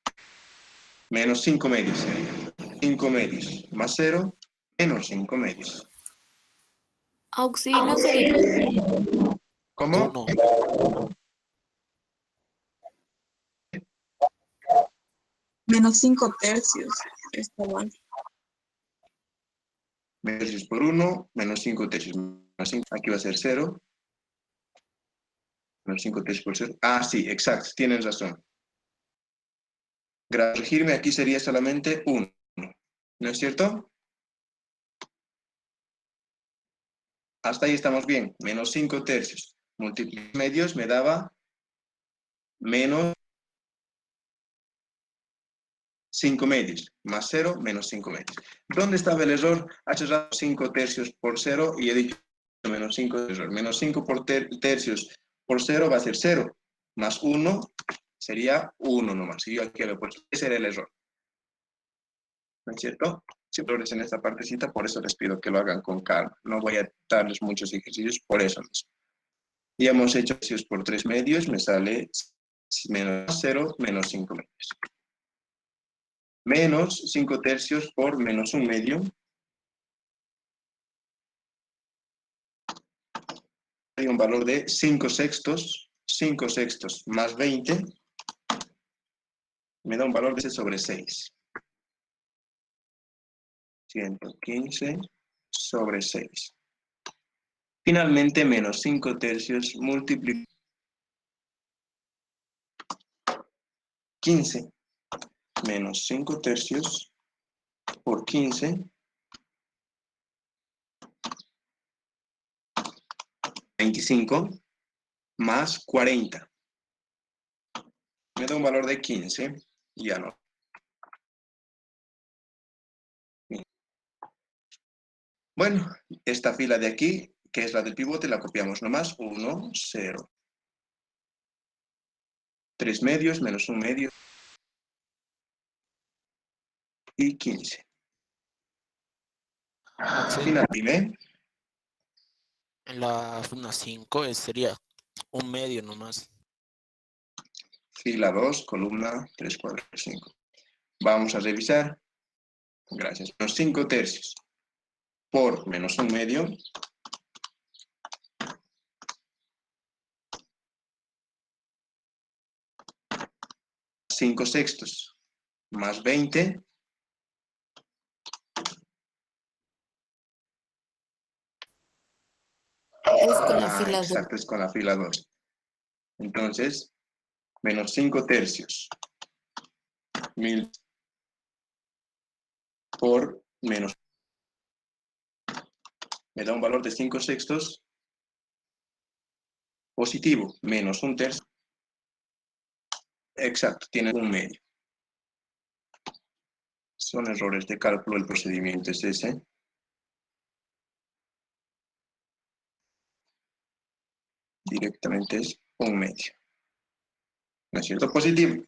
Menos 5 medios sería. 5 medios más 0, menos 5 medios. Auxilio sería ¿Cómo? 1. Menos 5 tercios. Está mal. Tercios por 1, menos 5 tercios. Más 5. Aquí va a ser 0. Menos 5 tercios por 0. Ah, sí, exacto, tienen razón. Corregirme, aquí sería solamente 1. ¿No es cierto? Hasta ahí estamos bien. Menos 5 tercios. Múltiples medios me daba menos 5 medios. Más 0, menos 5 medios. ¿Dónde estaba el error? Ha cerrado 5 tercios por 0 y he dicho menos 5 de error. Menos 5 por tercios por 0 va a ser 0. Más 1 sería 1 nomás. Y yo aquí lo he puesto. Ese era el error. ¿No es cierto? Si errores en esta partecita, por eso les pido que lo hagan con calma. No voy a darles muchos ejercicios por eso mismo. Y hemos hecho tercios por 3 medios, me sale menos 0, menos 5 medios. Menos 5 tercios por menos 1 medio. Hay un valor de 5 sextos. 5 sextos más 20 me da un valor de 6 sobre 6. 115 sobre 6. Finalmente, menos 5 tercios multiplicado 15 menos 5 tercios por 15, 25 más 40. Me da un valor de 15. Ya no. Bueno, esta fila de aquí, que es la del pivote, la copiamos nomás. 1, 0. 3 medios menos 1 medio. Y 15. Final, dime. En la fila 5 sería 1 medio nomás. Fila 2, columna 3, 4, 5. Vamos a revisar. Gracias. Menos 5 tercios por menos 1 medio. Cinco sextos más 20. es con la fila 2. Exacto, es con la fila 2. Entonces, menos 5 tercios. 1000 por menos. Me da un valor de 5 sextos positivo, menos 1 tercio. Exacto, tiene 1 medio. Son errores de cálculo, el procedimiento es ese. Directamente es 1 medio. ¿No es cierto? Positivo.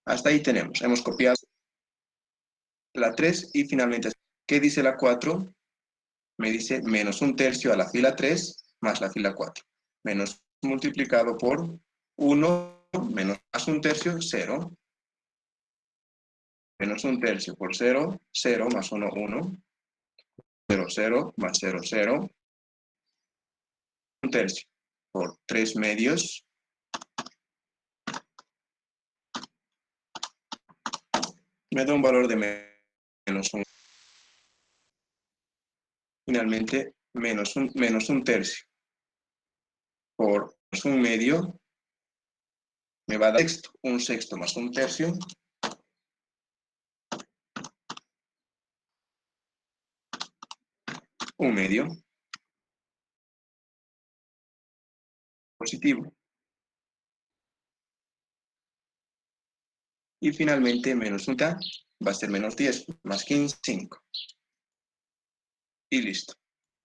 Hasta ahí tenemos. Hemos copiado la 3 y finalmente, ¿qué dice la 4? Me dice menos 1 tercio a la fila 3 más la fila 4. Menos multiplicado por 1 menos más 1 tercio, 0. Menos 1 tercio por 0, 0 más 1, 1. 0, 0, más 0, 0. 1/3 por 3 medios. Me da un valor de menos 1. Finalmente, menos un tercio por un medio me va a dar sexto. Un sexto más un tercio. Un medio. Positivo. Y finalmente, menos un va a ser menos 10, más 15, 5. Y listo.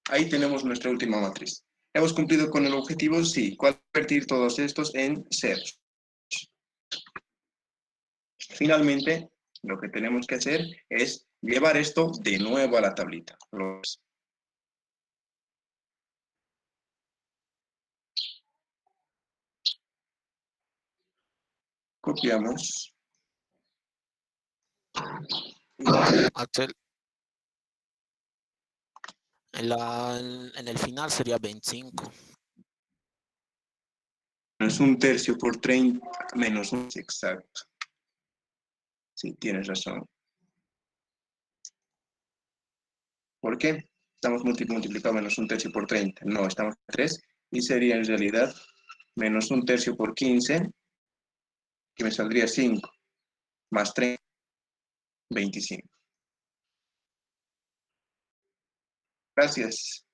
Ahí tenemos nuestra última matriz. ¿Hemos cumplido con el objetivo? Sí. Convertir todos estos en ceros. Finalmente, lo que tenemos que hacer es llevar esto de nuevo a la tablita. Copiamos. Axel, en el final sería 25. Menos un tercio por 30, menos un... Exacto. Sí, tienes razón. ¿Por qué? Estamos multiplicando menos un tercio por 30. No, estamos en 3. Y sería en realidad menos un tercio por 15, que me saldría 5. Más 30, 25. Gracias.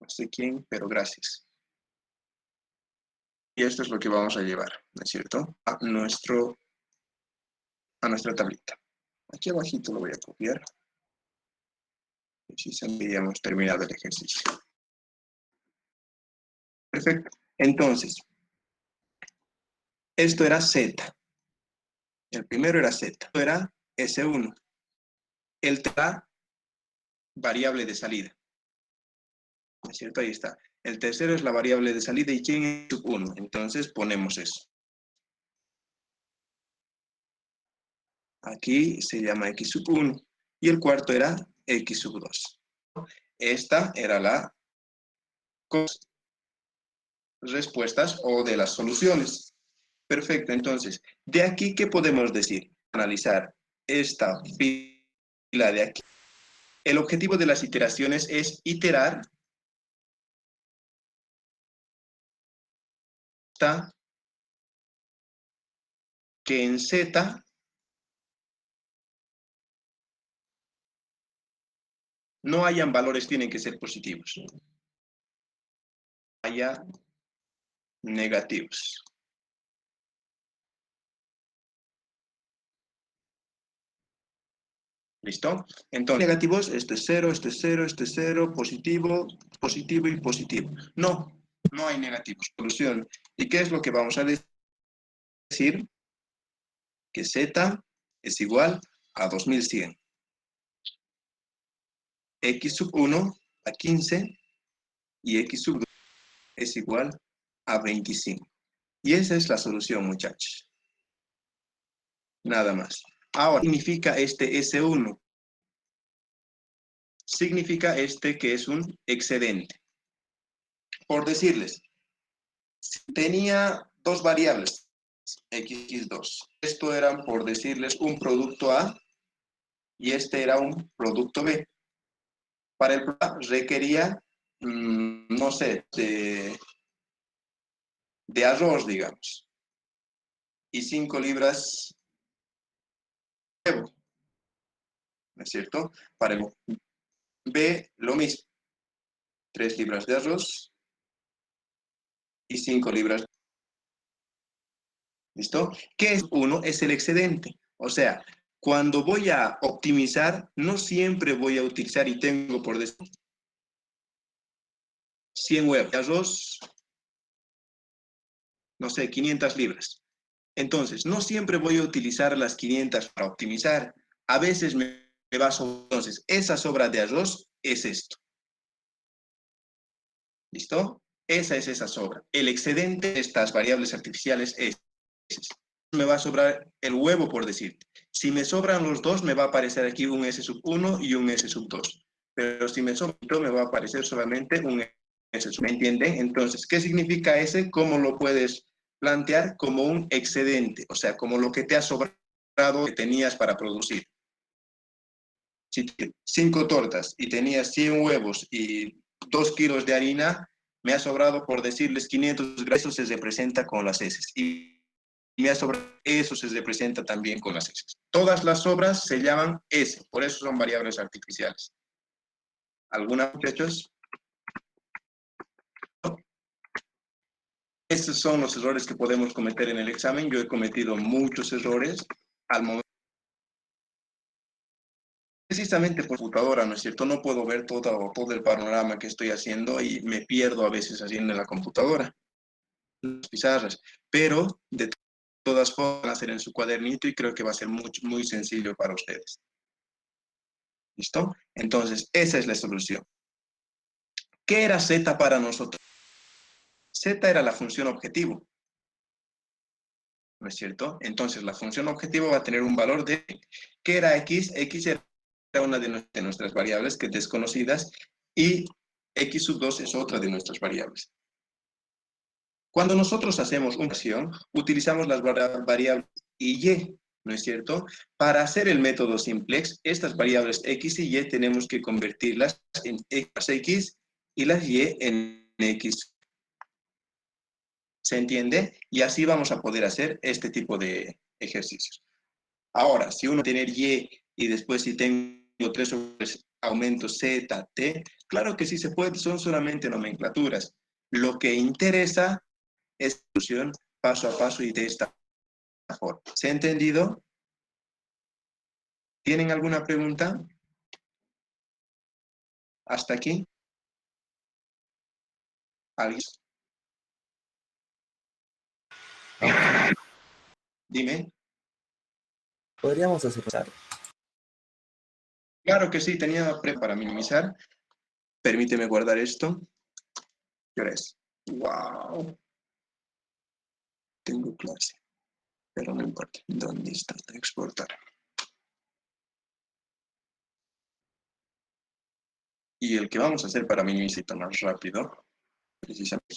No sé quién, pero gracias. Y esto es lo que vamos a llevar, ¿no es cierto? A nuestra tablita. Aquí abajito lo voy a copiar. Y ya hemos terminado el ejercicio. Perfecto. Entonces, esto era Z. El primero era Z. Esto era S1. El T variable de salida. ¿No es cierto? Ahí está. El tercero es la variable de salida. ¿Y quién es sub 1? Entonces ponemos eso. Aquí se llama X sub 1. Y el cuarto era X sub 2. Esta era la respuestas o de las soluciones. Perfecto. Entonces, de aquí, ¿qué podemos decir? Analizar esta fila de aquí. El objetivo de las iteraciones es iterar hasta que en Z no hayan valores, tienen que ser positivos. Haya negativos. ¿Listo? Entonces, negativos, esto es 0, esto es 0, esto es 0, positivo, positivo y positivo. No, no hay negativos. Solución. ¿Y qué es lo que vamos a decir? Que Z es igual a 2100. X sub 1 a 15 y X sub 2 es igual a 25. Y esa es la solución, muchachos. Nada más. Ahora, ¿qué significa este S1? Significa este que es un excedente. Por decirles, tenía dos variables, X y 2. Esto era, por decirles, un producto A y este era un producto B. Para el A requería, no sé, de arroz, digamos, y 5 libras de huevo, ¿no es cierto? Para el B, lo mismo, 3 libras de arroz y 5 libras. ¿Listo? ¿Qué es 1? Es el excedente. O sea, cuando voy a optimizar, no siempre voy a utilizar, y tengo por decir 100 huevos de arroz, no sé, 500 libras. Entonces, no siempre voy a utilizar las 500 para optimizar. A veces me va a sobrar. Entonces, esa sobra de arroz es esto. ¿Listo? Esa es esa sobra. El excedente de estas variables artificiales es. Me va a sobrar el huevo, por decir. Si me sobran los dos, me va a aparecer aquí un S sub 1 y un S sub 2. pero si me sobra, me va a aparecer solamente un S. ¿Me entienden? Entonces, ¿qué significa S? ¿Cómo lo puedes plantear? Como un excedente, o sea, como lo que te ha sobrado que tenías para producir. Si 5 tortas y tenías 100 huevos y 2 kilos de harina, me ha sobrado, por decirles, 500 gramos, eso se representa con las heces. Y me ha sobrado, eso se representa también con las heces. Todas las sobras se llaman S, por eso son variables artificiales. ¿Alguna, muchachos? Estos son los errores que podemos cometer en el examen. Yo he cometido muchos errores al momento. Precisamente por computadora, ¿no es cierto? No puedo ver todo el panorama que estoy haciendo y me pierdo a veces haciendo en la computadora, las pizarras, pero de todas formas van a hacer en su cuadernito y creo que va a ser muy sencillo para ustedes. ¿Listo? Entonces, esa es la solución. ¿Qué era Z para nosotros? Z era la función objetivo, ¿no es cierto? Entonces, la función objetivo va a tener un valor de, ¿qué era X? X era una de nuestras variables que es desconocidas y X sub 2 es otra de nuestras variables. Cuando nosotros hacemos una acción, utilizamos las variables Y, ¿no es cierto? Para hacer el método simplex, estas variables X y Y tenemos que convertirlas en X y las Y en X. ¿Se entiende? Y así vamos a poder hacer este tipo de ejercicios. Ahora, si uno tiene Y y después si tengo 3 aumentos Z, T, claro que sí se puede, son solamente nomenclaturas. Lo que interesa es solución paso a paso y de esta forma. ¿Se ha entendido? ¿Tienen alguna pregunta? ¿Hasta aquí? ¿Alguien? Dime. Podríamos hacer. Claro que sí, tenía para minimizar. Permíteme guardar esto. ¿Qué hora es? ¡Wow! Tengo clase. Pero no importa. ¿Dónde está? Exportar. Y el que vamos a hacer para minimizar más rápido, precisamente.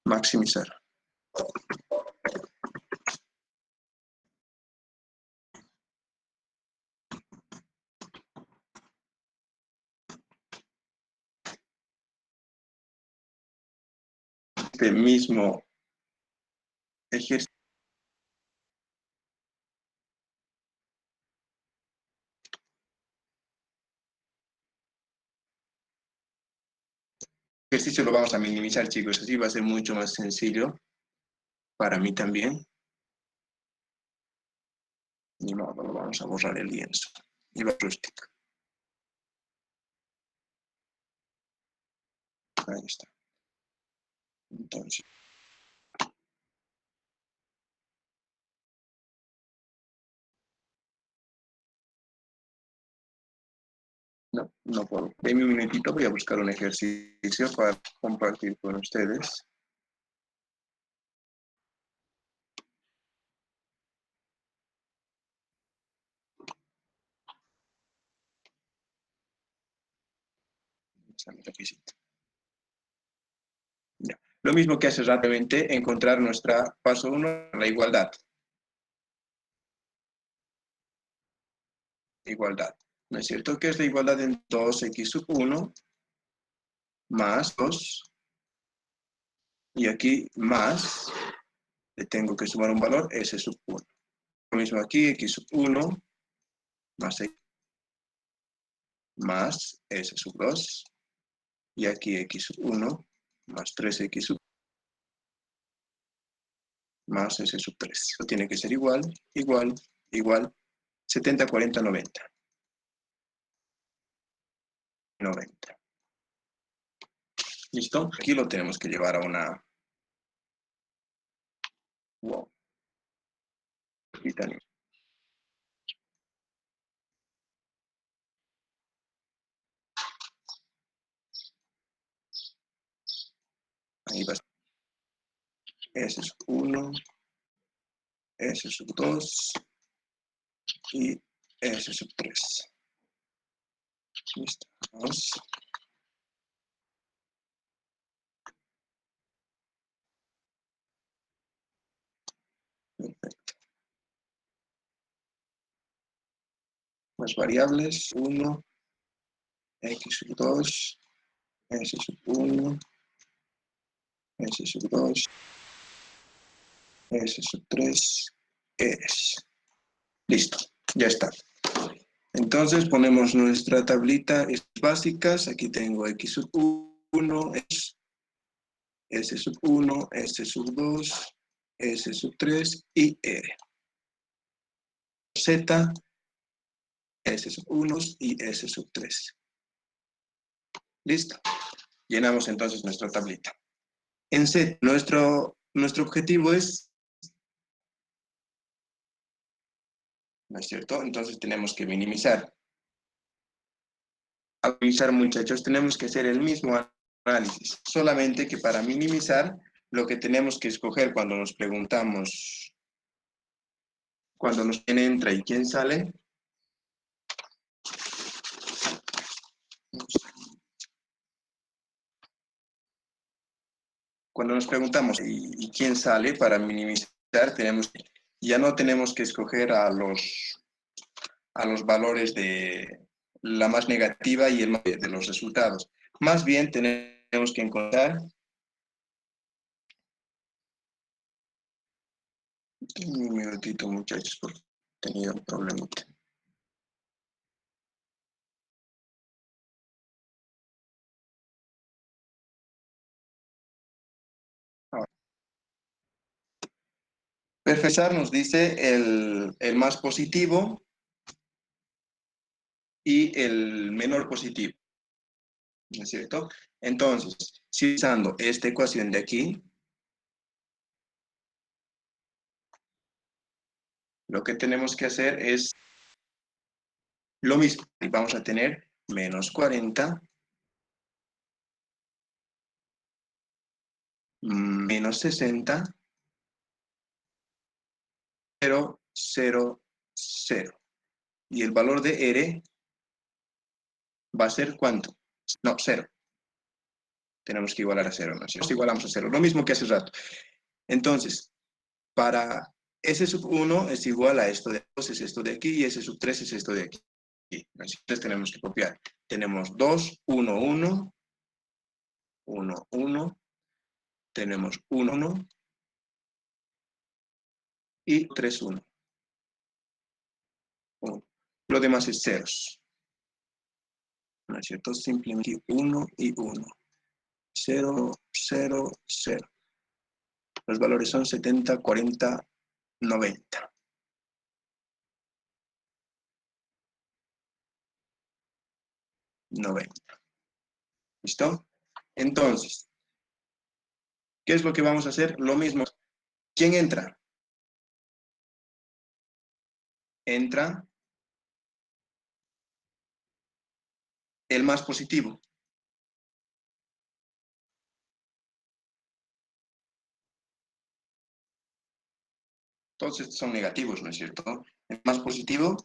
Maximizar. Este mismo ejercicio. Ejercicio lo vamos a minimizar, chicos. Así va a ser mucho más sencillo. Para mí también. Ni modo, lo vamos a borrar el lienzo. Y va rústica. Ahí está. Entonces. No, no puedo. Denme un minutito, voy a buscar un ejercicio para compartir con ustedes. Ya. Lo mismo que hace rápidamente, encontrar nuestra paso 1, la igualdad. Igualdad. ¿No es cierto? ¿Qué es la igualdad en 2x sub 1 más 2? Y aquí más, le tengo que sumar un valor, s sub 1. Lo mismo aquí, x sub 1 más s sub 2. Y aquí x sub 1 más 3x sub más s sub 3. Eso tiene que ser igual, igual, igual. 70, 40, 90. 90. ¿Listo? Aquí lo tenemos que llevar a una... Wow. Ahí va. S sub 1, S sub 2 y S sub 3. Listo. Vamos. Perfecto. Las variables 1, X sub 2, S sub 1, S sub 2, S sub 3, S. Listo, ya está. Entonces ponemos nuestra tablita básicas. Aquí tengo X sub 1, S sub 1, S sub 2, S sub 3 y R. Z, S sub 1 y S sub 3. Listo. Llenamos entonces nuestra tablita. En Z, nuestro objetivo es, ¿no es cierto? Entonces tenemos que minimizar. Al minimizar, muchachos, tenemos que hacer el mismo análisis. Solamente que para minimizar, lo que tenemos que escoger cuando nos preguntamos, cuando nos quién entra y quién sale, cuando nos preguntamos y quién sale, para minimizar, ya no tenemos que escoger a los valores de la más negativa y el más de los resultados. Más bien tenemos que encontrar. Un minutito, muchachos, porque he tenido un problemita. Perfeccionar nos dice el más positivo y el menor positivo, ¿no es cierto? Entonces, si usando esta ecuación de aquí, lo que tenemos que hacer es lo mismo. Y vamos a tener menos 40 menos 60, 0, 0, 0. Y el valor de R va a ser ¿cuánto? No, 0. Tenemos que igualar a 0, ¿no? Si nos igualamos a 0, lo mismo que hace rato. Entonces, para S sub 1 es igual a esto de 2, es esto de aquí, y S sub 3 es esto de aquí. Entonces tenemos que copiar. Tenemos 2, 1, 1, 1, 1, tenemos 1, 1, y 3, 1. 1. Lo demás es ceros. ¿No es cierto? Simplemente 1 y 1. 0, 0, 0. Los valores son 70, 40, 90. ¿Listo? Entonces, ¿qué es lo que vamos a hacer? Lo mismo. ¿Quién entra? Entra el más positivo. Entonces son negativos, ¿no es cierto? El más positivo,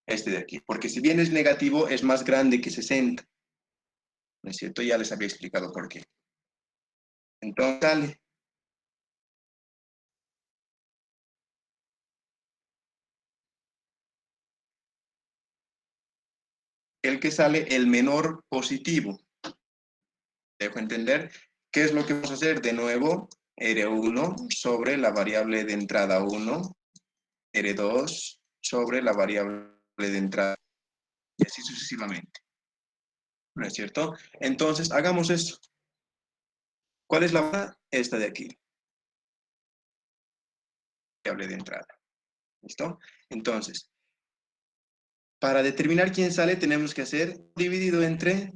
este de aquí. Porque si bien es negativo, es más grande que 60. ¿No es cierto? Ya les había explicado por qué. Entonces sale. El que sale el menor positivo. Dejo entender. ¿Qué es lo que vamos a hacer? De nuevo, R1 sobre la variable de entrada 1, R2 sobre la variable de entrada, y así sucesivamente. ¿No es cierto? Entonces, hagamos esto. ¿Cuál es la variable? Esta de aquí. Variable de entrada. ¿Listo? Entonces, para determinar quién sale, tenemos que hacer dividido entre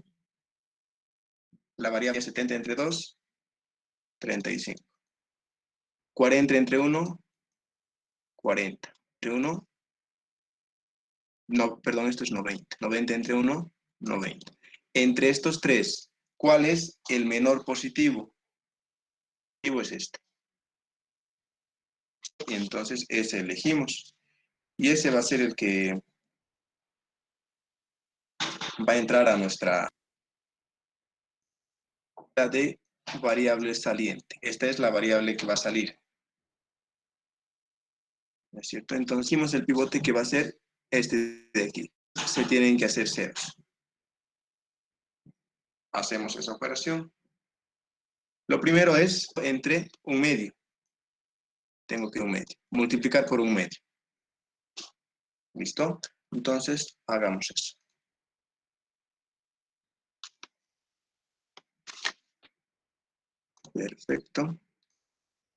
la variable 70 entre 2, 35. 40 entre 1, 40. Entre 1, no, perdón, esto es 90. 90 entre 1, 90. Entre estos tres, ¿cuál es el menor positivo? El positivo es este. Y entonces ese elegimos. Y ese va a ser el que va a entrar a nuestra de variable saliente. Esta es la variable que va a salir. ¿No es cierto? Entonces hicimos el pivote que va a ser este de aquí. Se tienen que hacer ceros. Hacemos esa operación. Lo primero es entre un medio. Tengo que un medio. Multiplicar por un medio. ¿Listo? Entonces, hagamos eso. Perfecto.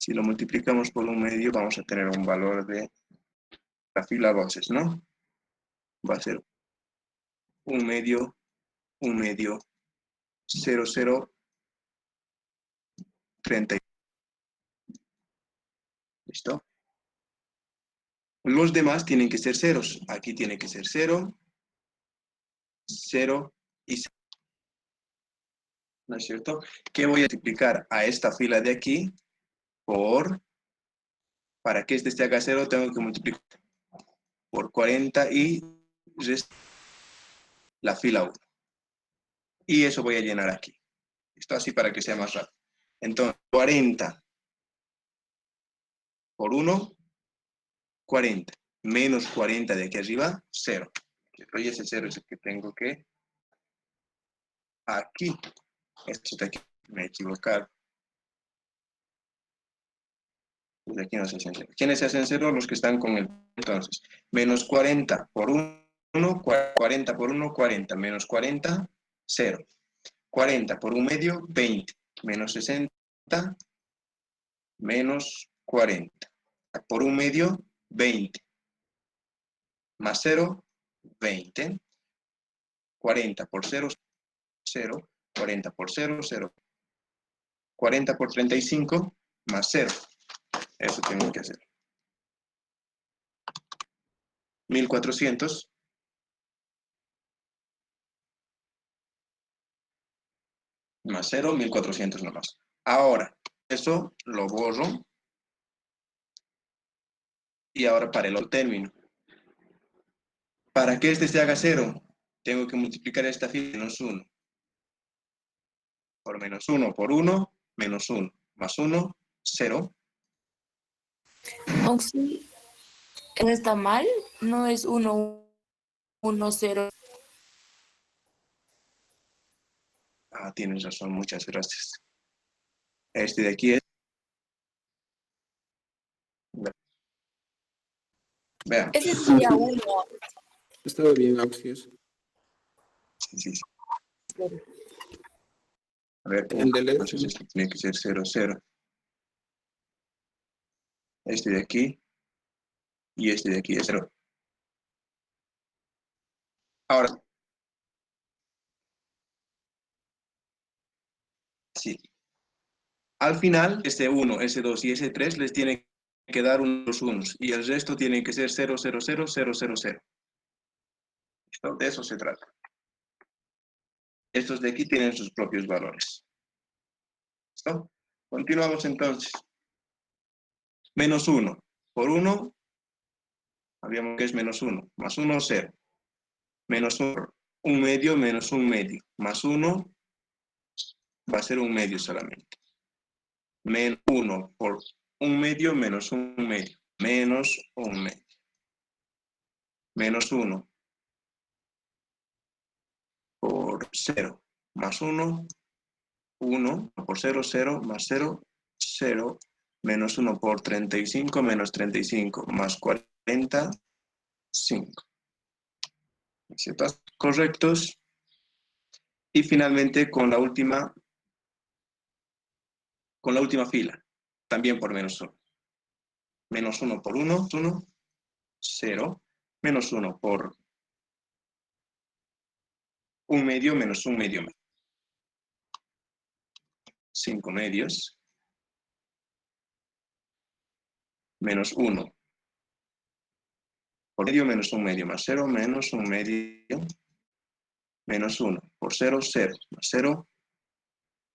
Si lo multiplicamos por un medio, vamos a tener un valor de la fila voces, ¿no? Va a ser un medio, 0, 0, 30. ¿Listo? Los demás tienen que ser ceros. Aquí tiene que ser 0, 0 y 0. ¿No es cierto? ¿Qué voy a multiplicar a esta fila de aquí? Para que este se haga 0, tengo que multiplicar por 40 y la fila 1. Y eso voy a llenar aquí. Esto así para que sea más rápido. Entonces, 40 por 1, 40. Menos 40 de aquí arriba, 0. Y ese 0 es el que tengo que... Aquí. Esto de aquí. Me he equivocado. Desde aquí no se hacen 0. ¿Quiénes se hacen 0? Los que están con el... Entonces, menos 40 por 1, 40 por 1, 40. Menos 40, 0. 40 por un medio, 20. Menos 60, menos 40. Por un medio, 20. Más 0, 20. 40 por 0, 0. 40 por 0, 0. 40 por 35, más 0. Eso tengo que hacer. 1400. Más 0, 1400 nomás. Ahora, eso lo borro. Y ahora para el otro término. Para que este se haga 0, tengo que multiplicar esta fila menos 1. Por menos 1 por 1, menos 1. Más 1, 0. Oxy, ¿eso está mal? No es 1, 1, 0. Ah, tienes razón, muchas gracias. Este de aquí es... Veamos. Ese sería 1. Estaba bien, Auxios. Sí. A ver, El de LED. entonces este tiene que ser 0, 0. Este de aquí y este de aquí es 0. Ahora, sí. Al final, este 1, ese 2 y ese 3 les tiene que dar unos unos y el resto tiene que ser 0, 0, 0, 0, 0, 0. ¿Listo? De eso se trata. Estos de aquí tienen sus propios valores. ¿Listo? Continuamos entonces. Menos 1. Por 1, habíamos que es menos 1. Más 1, 0. Menos 1, un medio menos un medio. Más 1 va a ser un medio solamente. Menos 1 por un medio menos un medio. Menos un medio. Menos 1 por 0. Más 1, 1 por 0, 0, más 0, 0. Menos 1 por 35, menos 35, más 40, 5. ¿Ciertos? Correctos. Y finalmente con la última fila, también por menos 1. Menos 1 por 1, 1, 0. Menos 1 por un medio menos un medio. 5 medios. Menos 1 por medio menos un medio más 0 menos un medio menos 1 por 0, 0 más 0,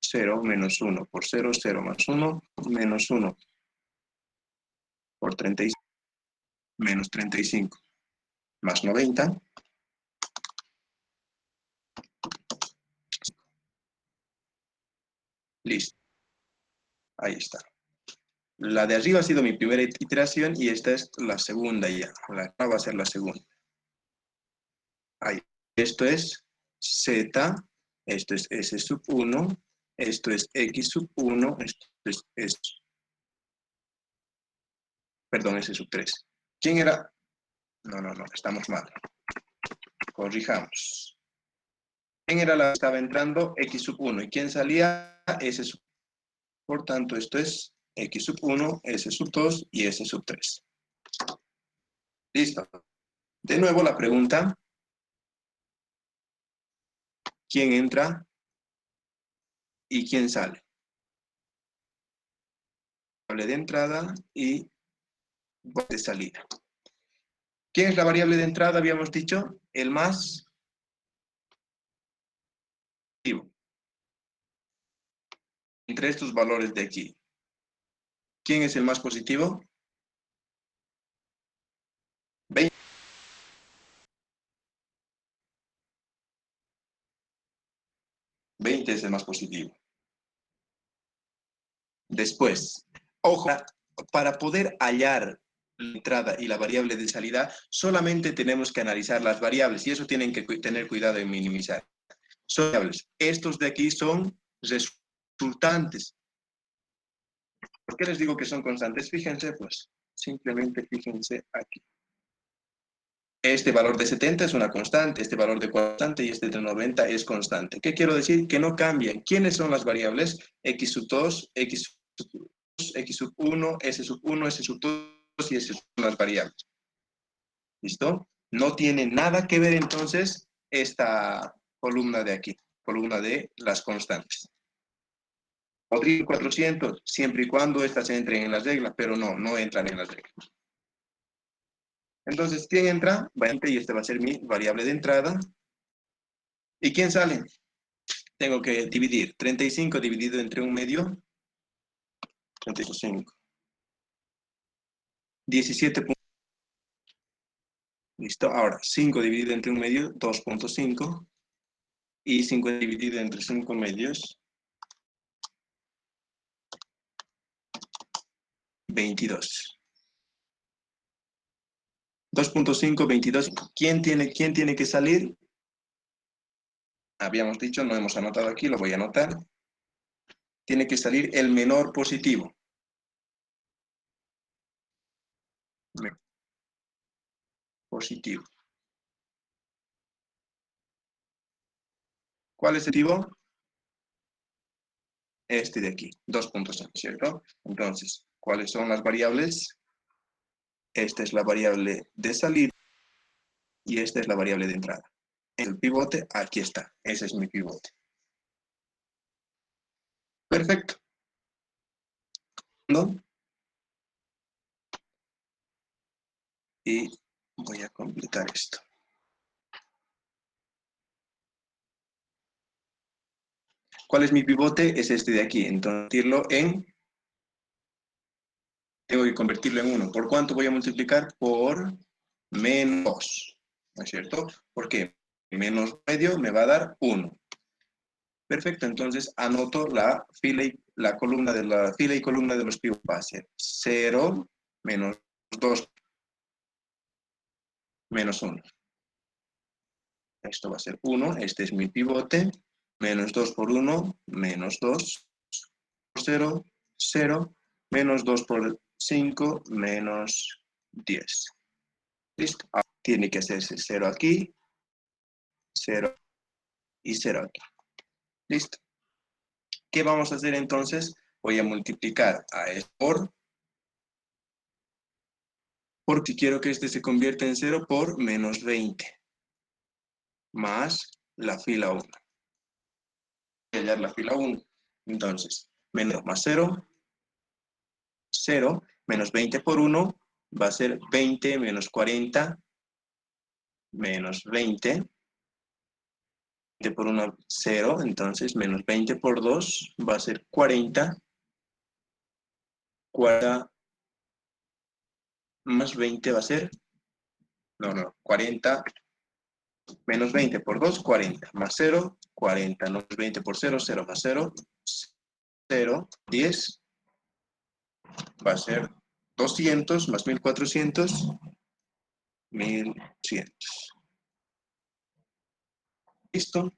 0 menos 1 por 0, 0 más 1 menos 1 por 35 menos 35 más 90. Listo. Ahí está. La de arriba ha sido mi primera iteración y esta es la segunda ya. La va a ser la segunda. Ahí. Esto es Z, esto es S sub 1, esto es X sub 1, esto es S. Perdón, S sub 3. ¿Quién era? No, estamos mal. Corrijamos. ¿Quién era la que estaba entrando? X sub 1. ¿Y quién salía? S sub 1. Por tanto, esto es X sub 1, S sub 2 y S sub 3. Listo. De nuevo la pregunta. ¿Quién entra y quién sale? Variable de entrada y de salida. ¿Quién es la variable de entrada? Habíamos dicho el más positivo. Entre estos valores de aquí. ¿Quién es el más positivo? 20. 20 es el más positivo. Después, ojo, para poder hallar la entrada y la variable de salida, solamente tenemos que analizar las variables y eso tienen que tener cuidado en minimizar. Son variables. Estos de aquí son resultantes. ¿Por qué les digo que son constantes? Fíjense, pues, simplemente fíjense aquí. Este valor de 70 es una constante, este valor de constante y este de 90 es constante. ¿Qué quiero decir? Que no cambian. ¿Quiénes son las variables? X sub 2, X sub 2, X sub 1, S sub 1, S sub 2 y S son las variables. ¿Listo? No tiene nada que ver entonces esta columna de aquí, columna de las constantes. Podría ir 400 siempre y cuando estas entren en las reglas, pero no entran en las reglas. Entonces, ¿quién entra? 20 y este va a ser mi variable de entrada. ¿Y quién sale? Tengo que dividir 35 dividido entre un medio. 35. 17. Listo. Ahora, 5 dividido entre un medio, 2.5. Y 5 dividido entre 5 medios, 22. 2.5, 22. ¿Quién tiene que salir? Habíamos dicho, no hemos anotado aquí, lo voy a anotar. Tiene que salir el menor positivo. Positivo. ¿Cuál es el positivo? Este de aquí, 2.5, ¿cierto? Entonces, ¿cuáles son las variables? Esta es la variable de salida y esta es la variable de entrada. El pivote, aquí está. Ese es mi pivote. Perfecto. ¿No? Y voy a completar esto. ¿Cuál es mi pivote? Es este de aquí. Entonces, tengo que convertirlo en 1. ¿Por cuánto voy a multiplicar? Por menos 2. ¿No es cierto? ¿Por qué? Menos medio me va a dar 1. Perfecto, entonces anoto la fila y la columna de la fila y columna de los pivotes. Va a ser 0 menos 2 menos 1. Esto va a ser 1, este es mi pivote. Menos 2 por 1, menos 2 por 0, 0, menos 2 por 5, menos 10. ¿Listo? Ahora tiene que hacerse 0 aquí, 0 y 0 aquí. ¿Listo? ¿Qué vamos a hacer entonces? Voy a multiplicar a esto porque quiero que este se convierta en 0 por menos 20. Más la fila 1. Voy a hallar la fila 1. Entonces, menos más 0, 0, menos 20 por 1 va a ser 20 menos 40 menos 20. 20 por 1, 0, entonces menos 20 por 2 va a ser 40. 40 más 20 va a ser, no, 40 menos 20 por 2, 40, más 0, 40, menos 20 por 0, 0 más 0, 0, 10, va a ser 200 más 1400, 1100. ¿Listo?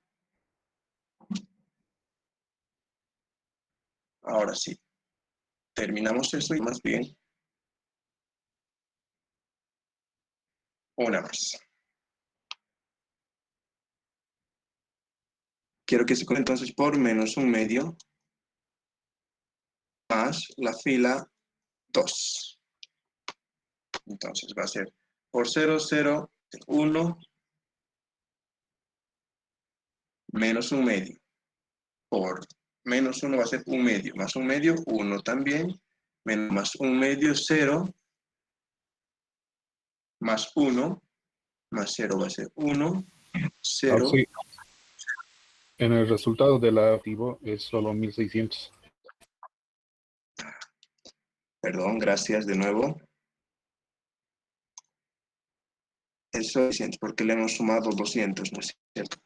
Ahora sí, terminamos eso y más bien una más. Quiero que se cuente entonces por menos 1/2 más la fila 2. Entonces va a ser por 0, 0, 1, menos 1/2. Por menos 1 va a ser 1/2, más 1/2, 1 también, menos más 1/2, 0, más 1, más 0 va a ser 1, 0. Sí. En el resultado del activo es solo 1600. Perdón, gracias de nuevo. Eso es porque le hemos sumado 200, ¿no es cierto?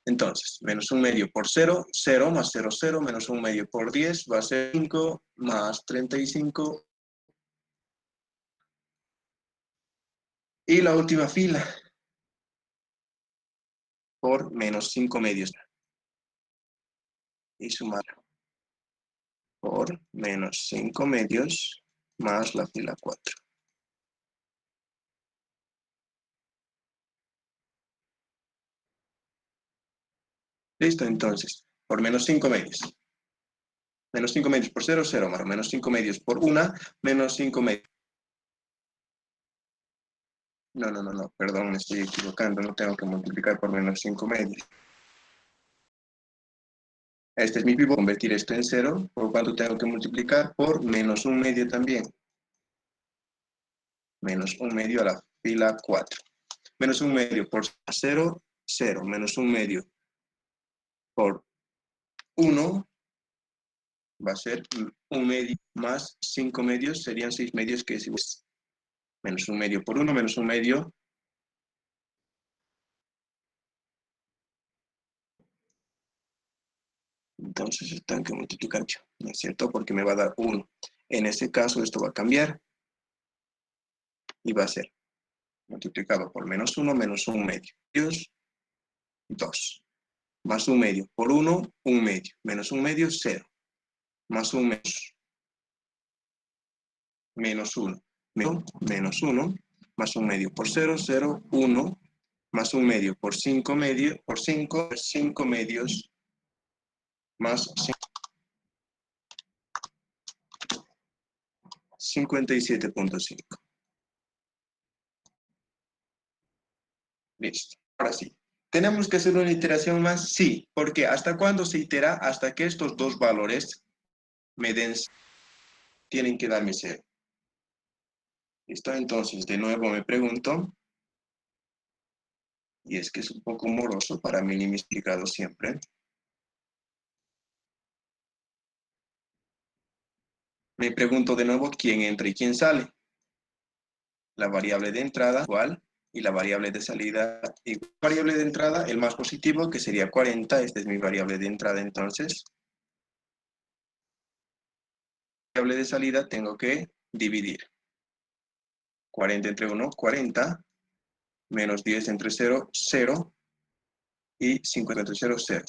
Entonces, menos 1/2 por 0, 0 más 0, 0, menos 1/2 por 10 va a ser 5 más 35. Y la última fila por menos 5/2. Y sumar por menos 5/2 más la fila 4. Listo, entonces, por menos 5/2. Menos 5/2 por 0, 0, más menos 5/2 por 1, menos 5/2. No, perdón, me estoy equivocando, no tengo que multiplicar por menos 5/2. Este es mi pivot, convertir esto en 0, por lo tanto tengo que multiplicar por menos 1/2 también. Menos 1/2 a la fila 4. Menos 1/2 por 0, 0, menos 1/2 por 1, va a ser 1/2 más 5/2, serían 6/2, que es igual. Menos 1/2 por 1, menos 1/2. Entonces tengo que multiplicar, ¿no es cierto? Porque me va a dar 1. En este caso esto va a cambiar y va a ser multiplicado por menos 1, menos 1/2. 2. Más 1/2 por 1, 1/2. Menos 1/2, 0. Más 1 menos 1. Menos 1. Más 1/2 por 0, 0, 1. Más 1/2 por 5/2, por 5, 5/2 más 57.5. Listo. Ahora sí. ¿Tenemos que hacer una iteración más? Sí. ¿Por qué? ¿Hasta cuándo se itera? Hasta que estos dos valores me den, tienen que darme 0. ¿Listo? Entonces, de nuevo me pregunto, y es que es un poco moroso para mí ni me he explicado siempre. Me pregunto de nuevo quién entra y quién sale. La variable de entrada igual y la variable de salida igual. Variable de entrada, el más positivo, que sería 40. Esta es mi variable de entrada, entonces. Variable de salida tengo que dividir. 40 entre 1, 40. Menos 10 entre 0, 0. Y 50 entre 0, 0.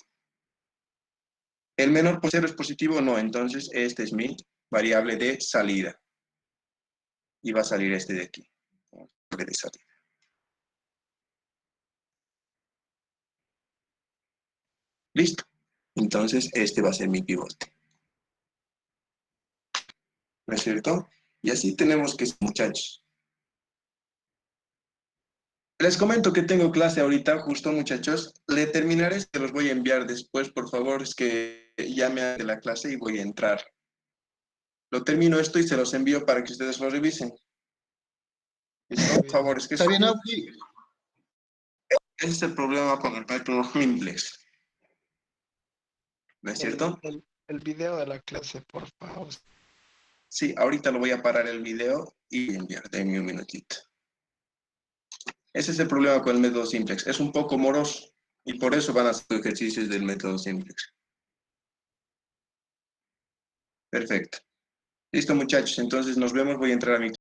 El menor por 0 es positivo, no. Entonces, esta es mi variable de salida. Y va a salir este de aquí. De salida. Listo. Entonces, este va a ser mi pivote. ¿No es cierto? Y así tenemos que ser, muchachos. Les comento que tengo clase ahorita, justo, muchachos. Le terminaré, se los voy a enviar después, por favor. Es que ya me hagan de la clase y voy a entrar. Lo termino esto y se los envío para que ustedes lo revisen. No, por favor, es que Está bien, Auki. ese es el problema con el método Simplex. ¿No es cierto? El video de la clase, por favor. Sí, ahorita lo voy a parar el video y enviar. Denme un minutito. Ese es el problema con el método Simplex. Es un poco moroso y por eso van a hacer ejercicios del método Simplex. Perfecto. Listo, muchachos. Entonces nos vemos. Voy a entrar a mi